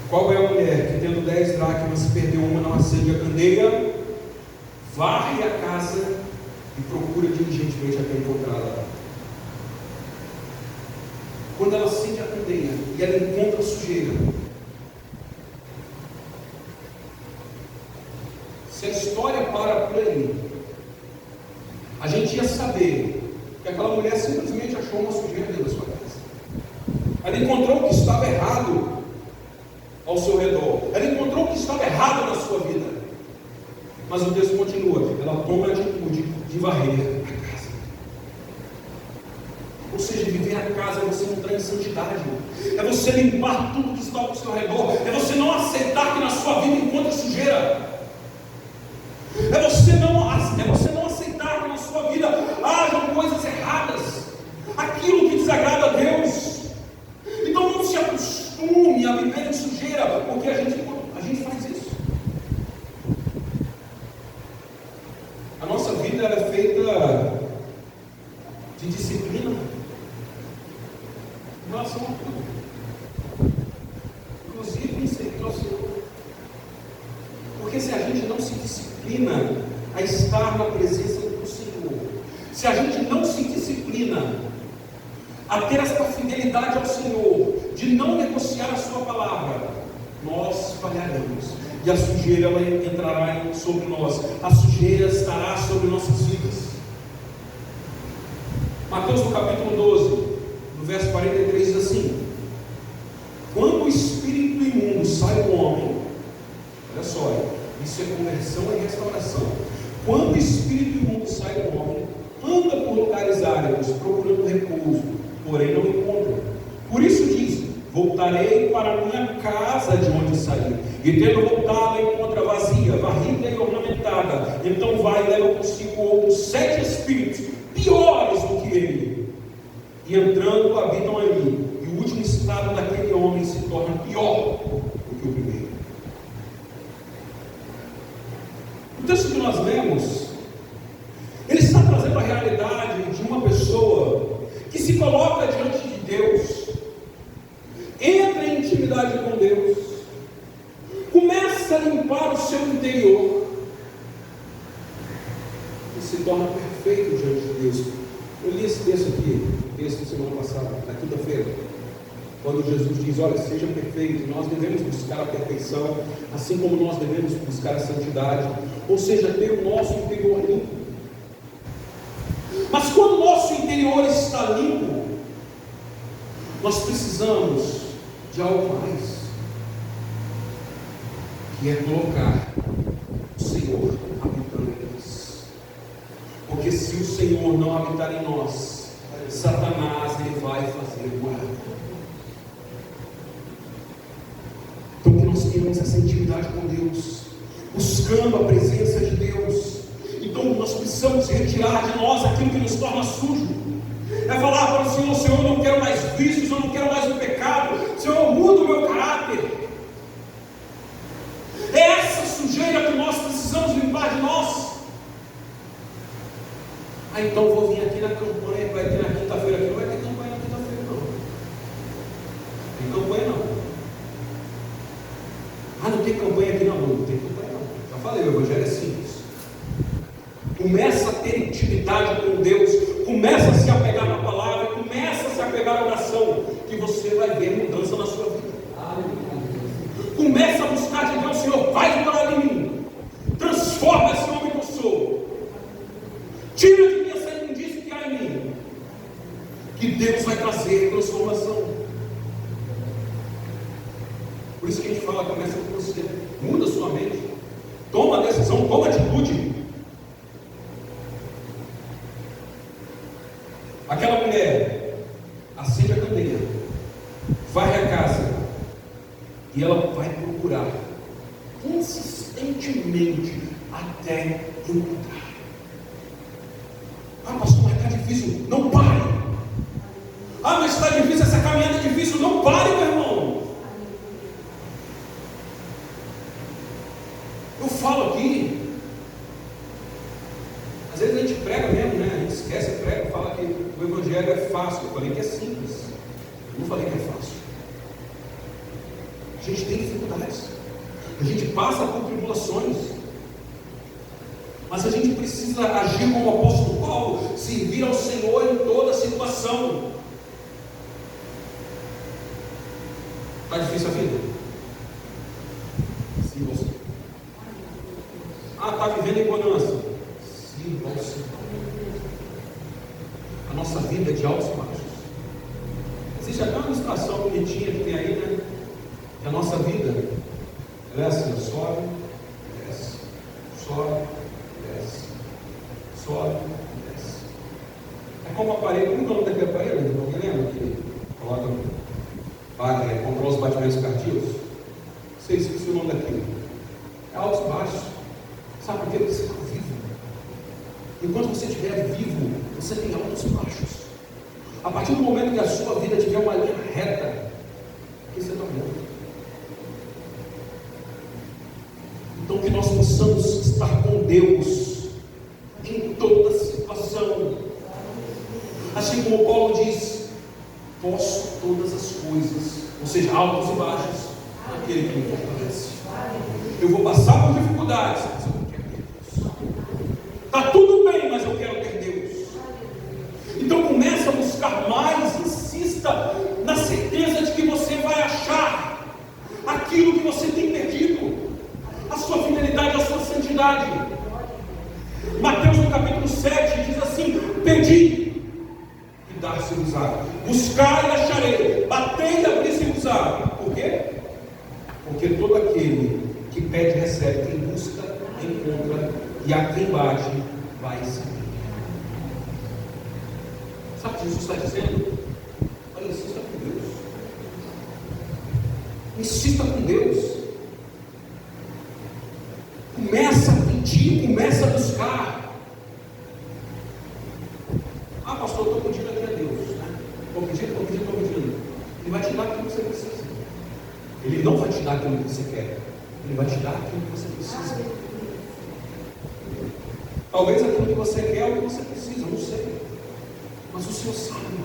Qual é a mulher que, tendo 10 dracmas, perdeu uma, não acende a candeia, varre a casa e procura diligentemente até encontrá-la? Quando ela acende a candeia e ela encontra sujeira, se a história para por aí, a gente ia saber que aquela mulher simplesmente achou uma sujeira dentro da sua casa. Ela encontrou o que estava errado ao seu redor. Ela encontrou o que estava errado na sua vida. Mas o texto continua. Ela toma a atitude de varrer a casa. Ou seja, viver a casa é você entrar em santidade. É você limpar tudo que está ao seu redor. É você não aceitar que na sua vida encontre sujeira. É você não aceitar que na sua vida hajam coisas erradas. Aquilo que desagrada a Deus. Então não se acostume a viver em sujeira, porque a gente faz isso. A nossa vida é feita de disciplina em relação a tudo, inclusive em servir ao Senhor. Porque se a gente não se disciplina a estar na presença do Senhor, se a gente não se disciplina a ter esta fidelidade ao Senhor, de não negociar a sua palavra, nós falharemos, e a sujeira ela entrará sobre nós, a sujeira estará sobre nossas vidas. Mateus no capítulo 12, no verso 43 diz assim: quando o espírito imundo sai do homem, olha só, isso é conversão e restauração. Quando o espírito imundo sai do homem, anda por lugares áridos, procurando repouso, porém não encontra. Por isso diz: voltarei para a minha casa de onde saí. E tendo voltado, a encontra vazia, varrida e ornamentada. Então vai e leva consigo outros 7 espíritos, piores do que ele. E entrando, habitam ali. E o último estado daquele homem se torna pior do que o primeiro. O texto que nós lemos, ele está trazendo a realidade de uma pessoa que se coloca diante de Deus, entra em intimidade com Deus, começa a limpar o seu interior e se torna perfeito diante de Deus. Eu li esse texto aqui, o texto da semana passada, na quinta-feira, quando Jesus diz: olha, seja perfeito. Nós devemos buscar a perfeição, assim como nós devemos buscar a santidade, ou seja, ter o nosso interior limpo. Mas quando o nosso interior está limpo, nós precisamos de algo mais, que é colocar o Senhor habitando em nós. Porque se o Senhor não habitar em nós, Satanás ele vai fazer morada. Então que nós tenhamos essa intimidade com Deus, buscando a presença de Deus. Então nós precisamos retirar de nós aquilo que nos torna sujo. É falar para o Senhor: Senhor, eu não quero mais vícios, eu não quero mais o pecado. Senhor, muda o meu caráter. É sujeira que nós precisamos limpar de nós. Ah, então eu vou vir aqui na campanha, vai ter na quinta-feira aqui. Não vai ter campanha na quinta-feira, não. Tem campanha não. Ah, não tem campanha aqui não. Não tem campanha não. Já falei, o evangelho é simples. Começa a ter intimidade com Deus, começa a se apegar na palavra, começa a se apegar à oração, que você vai ver mudança na sua vida. Começa a buscar de Deus, Senhor, faz morar em mim, transforma esse homem que eu sou, tira de mim essa imundície que há em mim, que Deus vai trazer transformação. Por isso que a gente fala, começa com você, muda sua mente, toma a decisão, toma atitude. Aquela mulher acende a candeia, varre a casa e ela vai procurar insistentemente até encontrar. Ah, pastor, mas está difícil. Não pare. Ah, mas está difícil, essa caminhada é difícil. Não pare, meu irmão. Eu falo aqui, às vezes a gente prega mesmo, né? A gente esquece, prega, fala que o evangelho é fácil. Eu falei que é simples. Eu não falei que é fácil. A gente tem dificuldades. A gente passa por tribulações. Mas a gente precisa agir como o apóstolo Paulo, servir ao Senhor em toda situação. Está difícil a vida? Sim, você. Ah, está vivendo em bonança? Sim, você. A nossa vida é de altos e baixos. Existe até uma ilustração bonitinha que tem aí, né? Que a nossa vida, ela é assim, sobe, desce, sobe, desce, sobe, desce. É como aparelho, como é o nome daquele aparelho? Alguém lembra que coloca, controla os batimentos cardíacos? Não sei se é o nome daquilo. É altos e baixos. Sabe por quê? Porque você está vivo. Enquanto você estiver vivo, você tem altos e baixos. A partir do momento que a sua vida tiver uma linha reta, que você está morto. Então que nós possamos estar com Deus em toda situação. Assim como Paulo diz, posso todas as coisas, ou seja, altos e baixos, naquele que me fortalece. Eu vou passar por dificuldades, mas eu não quero ter Deus. Está tudo bem, mas eu quero ter Deus. Então comece a buscar mais, insista na certeza de que você vai achar aquilo que você tem perdido, a sua fidelidade, a sua santidade. Mateus no capítulo 7 diz assim: pedi e dar-se-vos-á, buscai e acharei, batei e abrir-se-vos-á. Por quê? Porque todo aquele que pede recebe, quem busca encontra, e a quem bate vai saber. Sabe o que Jesus está dizendo? Olha, insista com Deus. Insista com Deus. Começa a pedir, começa a buscar. Ah, pastor, eu estou pedindo aqui a Deus, né? Estou pedindo. Ele vai te dar aquilo que você precisa. Ele não vai te dar aquilo que você quer. Ele vai te dar aquilo que você precisa. Talvez aquilo que você quer é o que você precisa, não sei. Mas o Senhor sabe.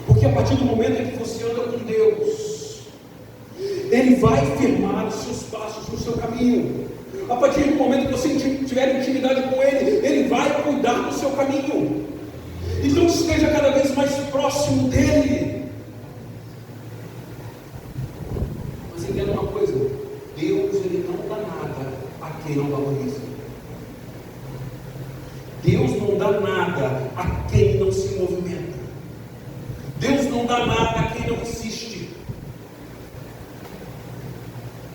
Porque a partir do momento em que você anda com Deus, Ele vai firmar os seus passos no seu caminho. A partir do momento que você tiver intimidade com Ele, Ele vai cuidar do seu caminho. Então esteja cada vez mais próximo dEle. Mas entenda uma coisa: Deus, Ele não dá nada a quem não valoriza. Deus não dá nada a quem não se movimenta. Deus não dá nada a quem não insiste.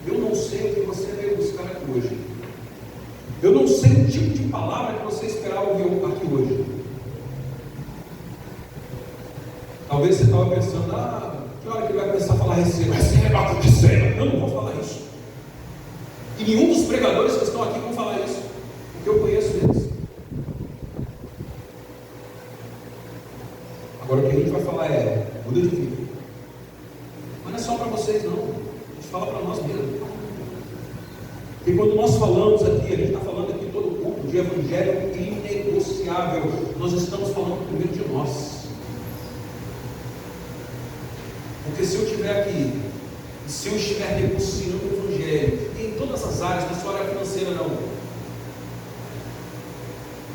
Eu não sei o que você veio buscar aqui hoje. Eu não sei o tipo de palavra que você esperava ouvir aqui hoje. Talvez você estava pensando: que hora que ele vai começar a falar receba? Eu não vou falar isso. E nenhum dos pregadores que estão aqui vão falar isso, porque eu conheço eles. Agora o que a gente vai falar é: muda de vida. Mas não é só para vocês não, a gente fala para nós mesmos. E quando nós falamos aqui, a gente está falando aqui todo o culto de evangelho inegociável, nós estamos falando primeiro de nós. Porque se eu estiver aqui, se eu estiver negociando o evangelho, em todas as áreas, não só a área financeira não,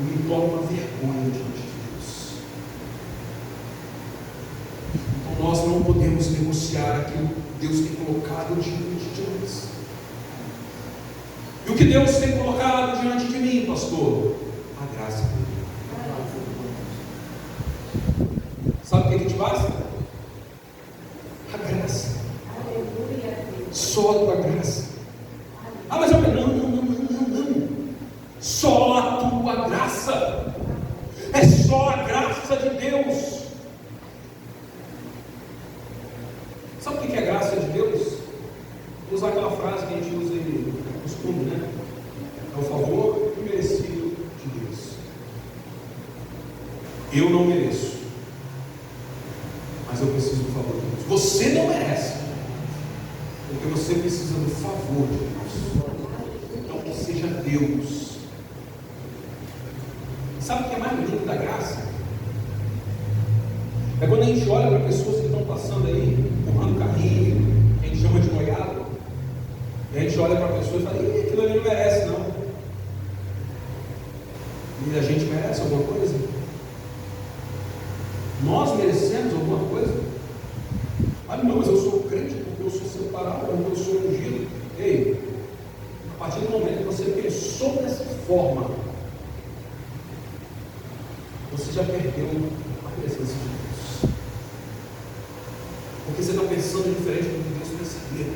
me torna uma vergonha diante de Deus. Então nós não podemos negociar aquilo que Deus tem colocado diante de nós. E o que Deus tem colocado diante de mim, pastor? A graça dele. Sabe o que te basta? A graça. Só a tua graça. Ah, mas eu não. Só a tua graça. É só a graça de Deus. Sabe o que é a graça de Deus? Vou usar aquela frase que a gente usa em costume, né? É o favor imerecido de Deus. Eu não mereço, mas eu preciso do favor de Deus. Você não merece, porque você precisa do favor de Deus. Então que seja Deus. Sabe o que é mais bonito da graça? É quando a gente olha para pessoas que estão passando aí, empurrando carrinho, que a gente chama de noiado, e a gente olha para a pessoa e fala, aquilo ali não merece não. E a gente merece alguma coisa? Nós merecemos alguma coisa? Ah não, mas eu sou crente porque eu sou separado, porque eu sou ungido. Ei, a partir do momento que você pensou dessa forma, você já perdeu a presença de Deus. Porque você está pensando diferente do que Deus pensaria.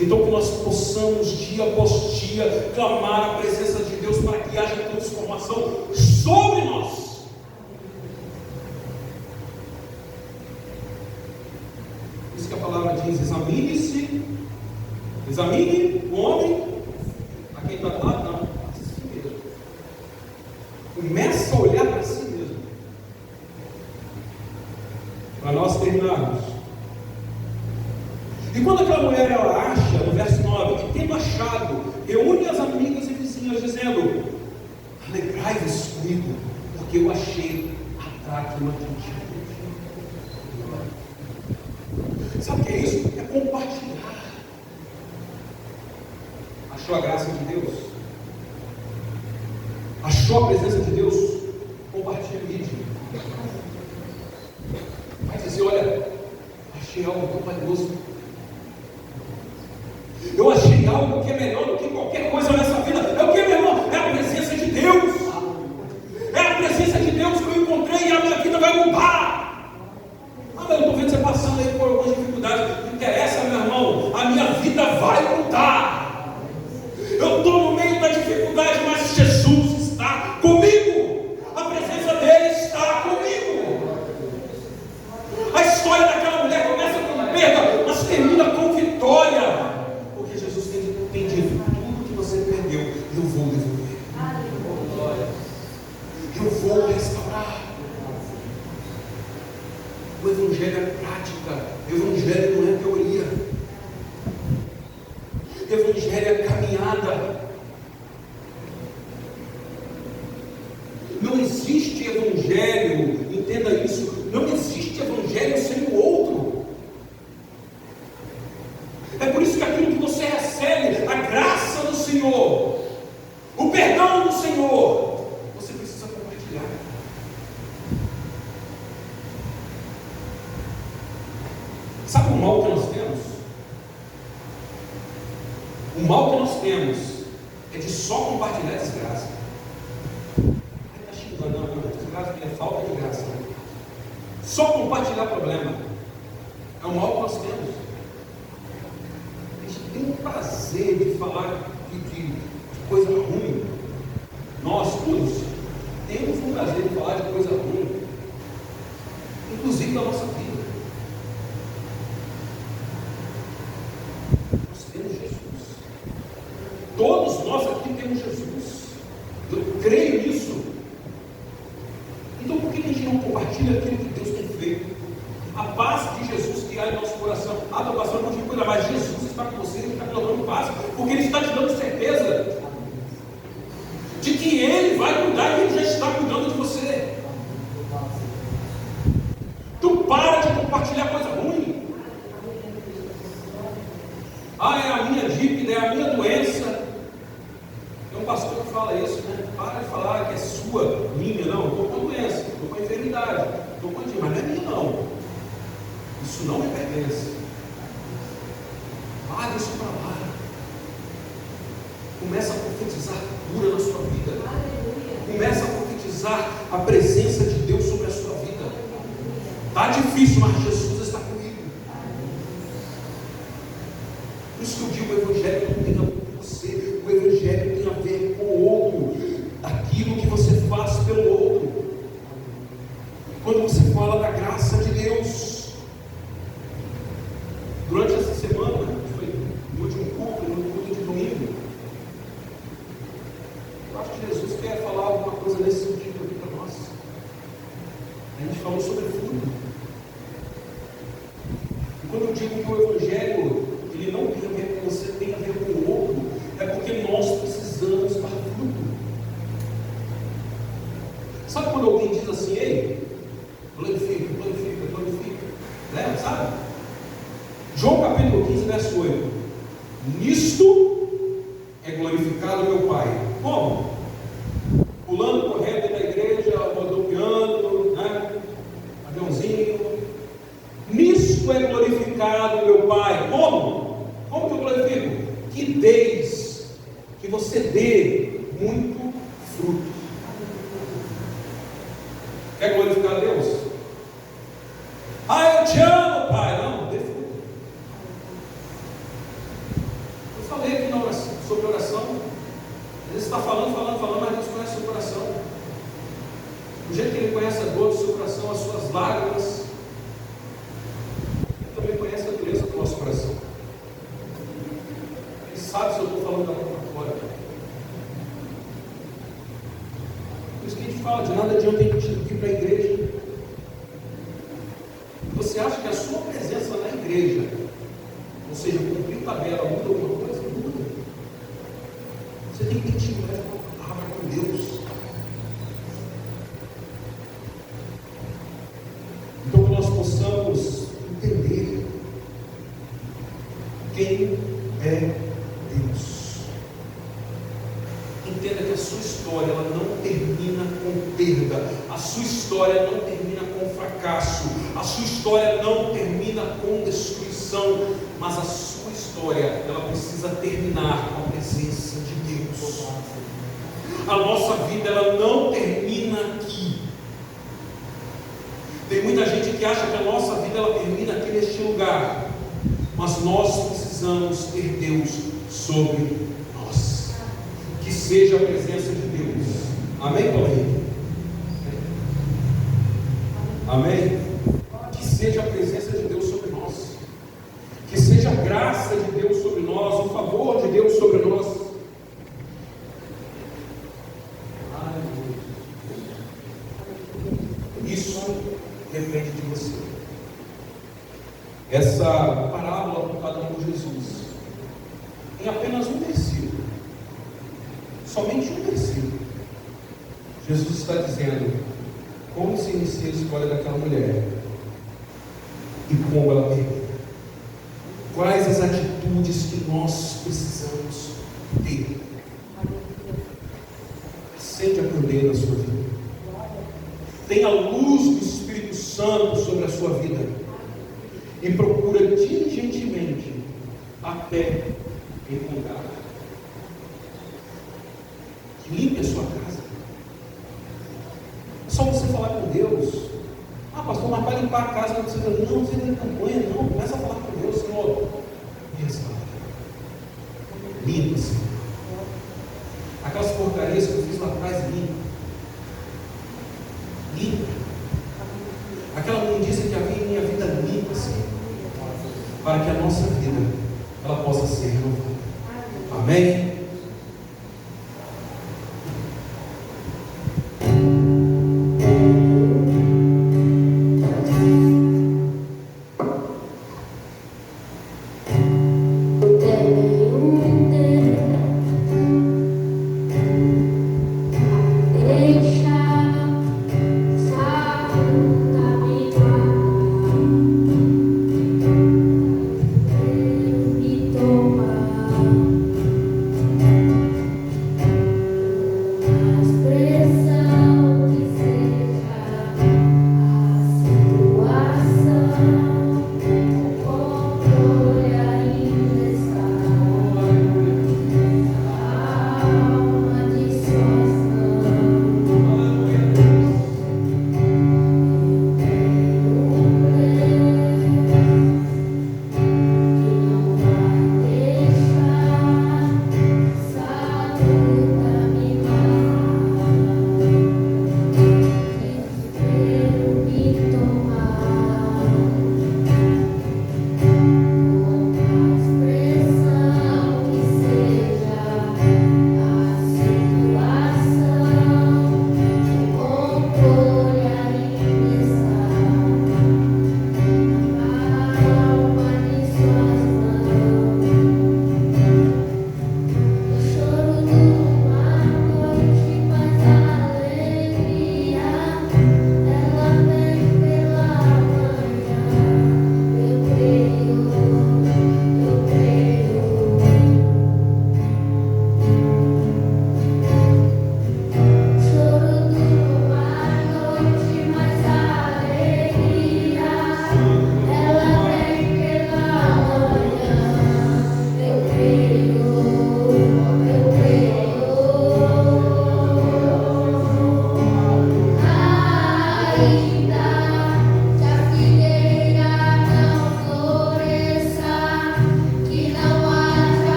Então que nós possamos dia após dia clamar a presença de Deus para que haja transformação sobre nós. Isso que a palavra diz: examine o homem a quem está lá, não, a si mesmo. Começa a olhar para si mesmo. Para nós terminarmos. E quando aquela mulher ela acha, no verso 9, que tendo achado, reúne as amigas e vizinhas, dizendo: alegrai-vos comigo, porque eu achei a dracma perdida. Sabe o que é isso? É compartilhar. Achou a graça de Deus? Achou a presença de Deus? Compartilhe o vídeo. Vai dizer: olha, achei algo tão valioso. Eu achei algo que é melhor do que qualquer coisa nessa vida. É o que é melhor? É a presença de Deus. É a presença de Deus que eu encontrei e a minha vida vai mudar. Ah, mas eu estou vendo você passando aí por algumas dificuldades. Não interessa, meu irmão. A minha vida vai mudar. Eu estou no meio da dificuldade, mas Jesus está comigo. A presença dele está comigo. A história daquela mulher começa com perda, mas termina com vitória. Porque Jesus tem dito: tudo que você perdeu, eu vou devolver. Eu vou restaurar. O evangelho é prática. O evangelho não é teoria. O evangelho é caminhada. Não existe evangelho, entenda isso, não existe evangelho sem o outro. É por isso que aquilo que você recebe, a graça do Senhor, o perdão do Senhor, você precisa compartilhar. Sabe o mal que nós temos? O mal que nós temos é de só compartilhar desgraça. Está xingando, não é desgraça, é falta de graça. Só compartilhar problema é o mal que nós temos. A gente tem um prazer de falar de coisa ruim. Nós todos temos um prazer de falar de coisa ruim, inclusive da nossa vida. Nós temos Jesus. Todos nós aqui temos Jesus. Eu creio nisso. Então por que a gente não compartilha aquilo que Deus tem feito? A paz de Jesus que há em nosso coração. Ah, estou passando por dificuldade, mas Jesus está com você, Ele está colocando paz. fácil, porque Ele está te dando certeza de que Ele vai cuidar e Ele já está cuidando de você. Tu para de compartilhar coisa ruim. Ah, é a minha dívida, é a minha doença. Tem um pastor que fala isso, né? Para de falar que é sua, minha, não. Estou com doença, estou com enfermidade, estou com dívida, mas não é minha, não. Isso não me pertence. Larga isso para lá. Começa a profetizar cura na sua vida. Começa a profetizar a presença de Deus sobre a sua vida. Está difícil, mas Jesus está comigo. Por isso que eu digo, o Evangelho não tem a ver com você. O Evangelho tem a ver com o outro. Aquilo que você faz pelo outro. Quando você fala da graça de Deus. Durante essa semana, foi no último culto, no culto de domingo, eu acho que Jesus quer falar alguma coisa nesse sentido aqui para nós. A gente falou sobre fruto. E quando eu digo que o Evangelho ele não tem a ver com você, tem a ver com o outro, é porque nós precisamos dar fruto. Sabe quando alguém diz assim, ei, glorifica, glorifica, glorifica? Lembra, sabe? João capítulo 15, verso 8. Nisto é glorificado meu Pai. Como? Pulando, correndo da igreja, rodopiando, né? Aviãozinho. Nisto é glorificado meu Pai. Como? Como que eu glorifico? Que deis, que você dê muito fruto. Quer glorificar a Deus? Ah, eu te amo, Pai. Não, dê fruto. Eu falei aqui na oração, sobre oração. Às vezes está falando, mas Deus conhece o seu coração. Do jeito que Ele conhece a dor do seu coração, as suas lágrimas, Ele também conhece a dureza do nosso coração. Ele sabe se eu estou falando da boca para fora. Por isso que a gente fala, de nada adianta a gente ir para a igreja. Você acha que a sua presença na igreja, ou seja, cumprir tabela, muda alguma coisa? Muda. Você tem que ter intimidade com a palavra, com Deus. Então, que nós possamos entender quem é Deus. Entenda que a sua história ela não termina com perda, a sua história não termina com fracasso, a sua história não termina com destruição, mas a sua história ela precisa terminar com a presença de Deus. A nossa vida ela não termina aqui. Tem muita gente que acha que a nossa vida ela termina aqui neste lugar, mas nós precisamos ter Deus sobre nós. Que seja a presença de Deus. Amém, Paulinho? Amém? Que seja a presença de Deus sobre nós. Que seja a graça de Deus sobre nós, o favor de Deus sobre nós. Isso depende de você. Essa parábola contada por Jesus, em apenas um versículo, somente um versículo, Jesus está dizendo como se inicia a história daquela mulher e como ela termina. Quais as atitudes que nós precisamos ter? Acende a candeia na sua vida. Tenha a luz do Espírito Santo sobre a sua vida e procura diligentemente até encontrar. Limpe a sua casa. É só você falar com Deus. Ah, pastor, mas para limpar a casa não precisa. Não precisa de campanha, não. Começa a falar com Deus, Senhor. Me restaura. Limpa, Senhor. Aquelas porcarias que eu fiz lá atrás, limpa. Limpa. Aquela imundícia que havia em minha vida, limpa, Senhor. Para que a nossa vida ela possa ser renovada. Amém? Tenho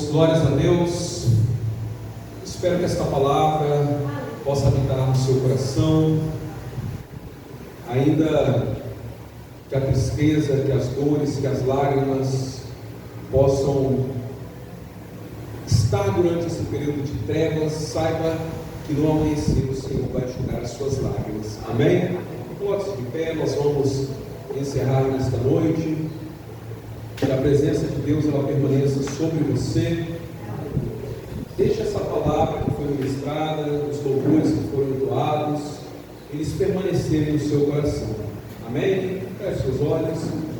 glórias a Deus. Espero que esta palavra possa habitar no seu coração, ainda que a tristeza, que as dores, que as lágrimas possam estar durante esse período de trevas. Saiba que no amanhecer o Senhor vai enxugar as suas lágrimas. Amém? Coloque-se de pé, nós vamos encerrar nesta noite. Que a presença de Deus ela permaneça sobre você. Deixe essa palavra que foi ministrada, os louvores que foram entoados, eles permanecerem no seu coração. Amém? Feche seus olhos.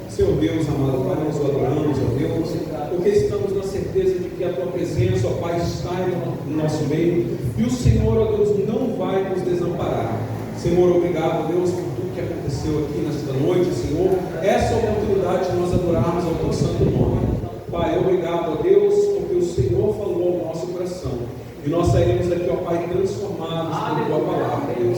Senhor Deus, amado Pai, nós o adoramos, ó Deus, porque estamos na certeza de que a Tua presença, ó Pai, está no nosso meio, e o Senhor, ó Deus, não vai nos desamparar. Senhor, obrigado, ó Deus, por tudo que aconteceu aqui nesta noite, Senhor. Essa é a oportunidade de nós adorarmos ao Teu santo nome. Pai, obrigado, ó Deus, porque o Senhor falou ao nosso coração. E nós sairemos daqui, ó Pai, transformados por Tua palavra, Deus.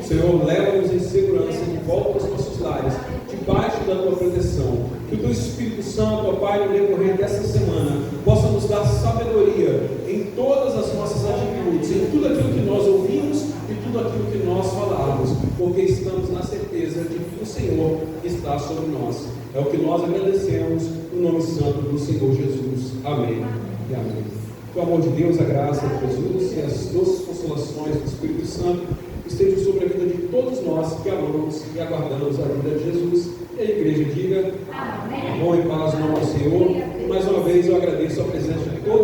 Senhor, leva-nos em segurança de volta aos nossos lares, debaixo da Tua proteção. Que o Teu Espírito Santo, ó Pai, no decorrer dessa semana, possa nos dar sabedoria em todas as nossas atitudes, em tudo aquilo que nós ouvimos e tudo aquilo que nós falamos, porque estamos na certeza de que o Senhor está sobre nós. É o que nós agradecemos no nome santo do Senhor Jesus. Amém e amém. Que o amor de Deus, a graça de Jesus e as doces consolações do Espírito Santo estejam sobre a vida de todos nós que amamos e aguardamos a vida de Jesus. E a igreja diga: amém. Bom e paz no nome do Senhor. E mais uma vez eu agradeço a presença de todos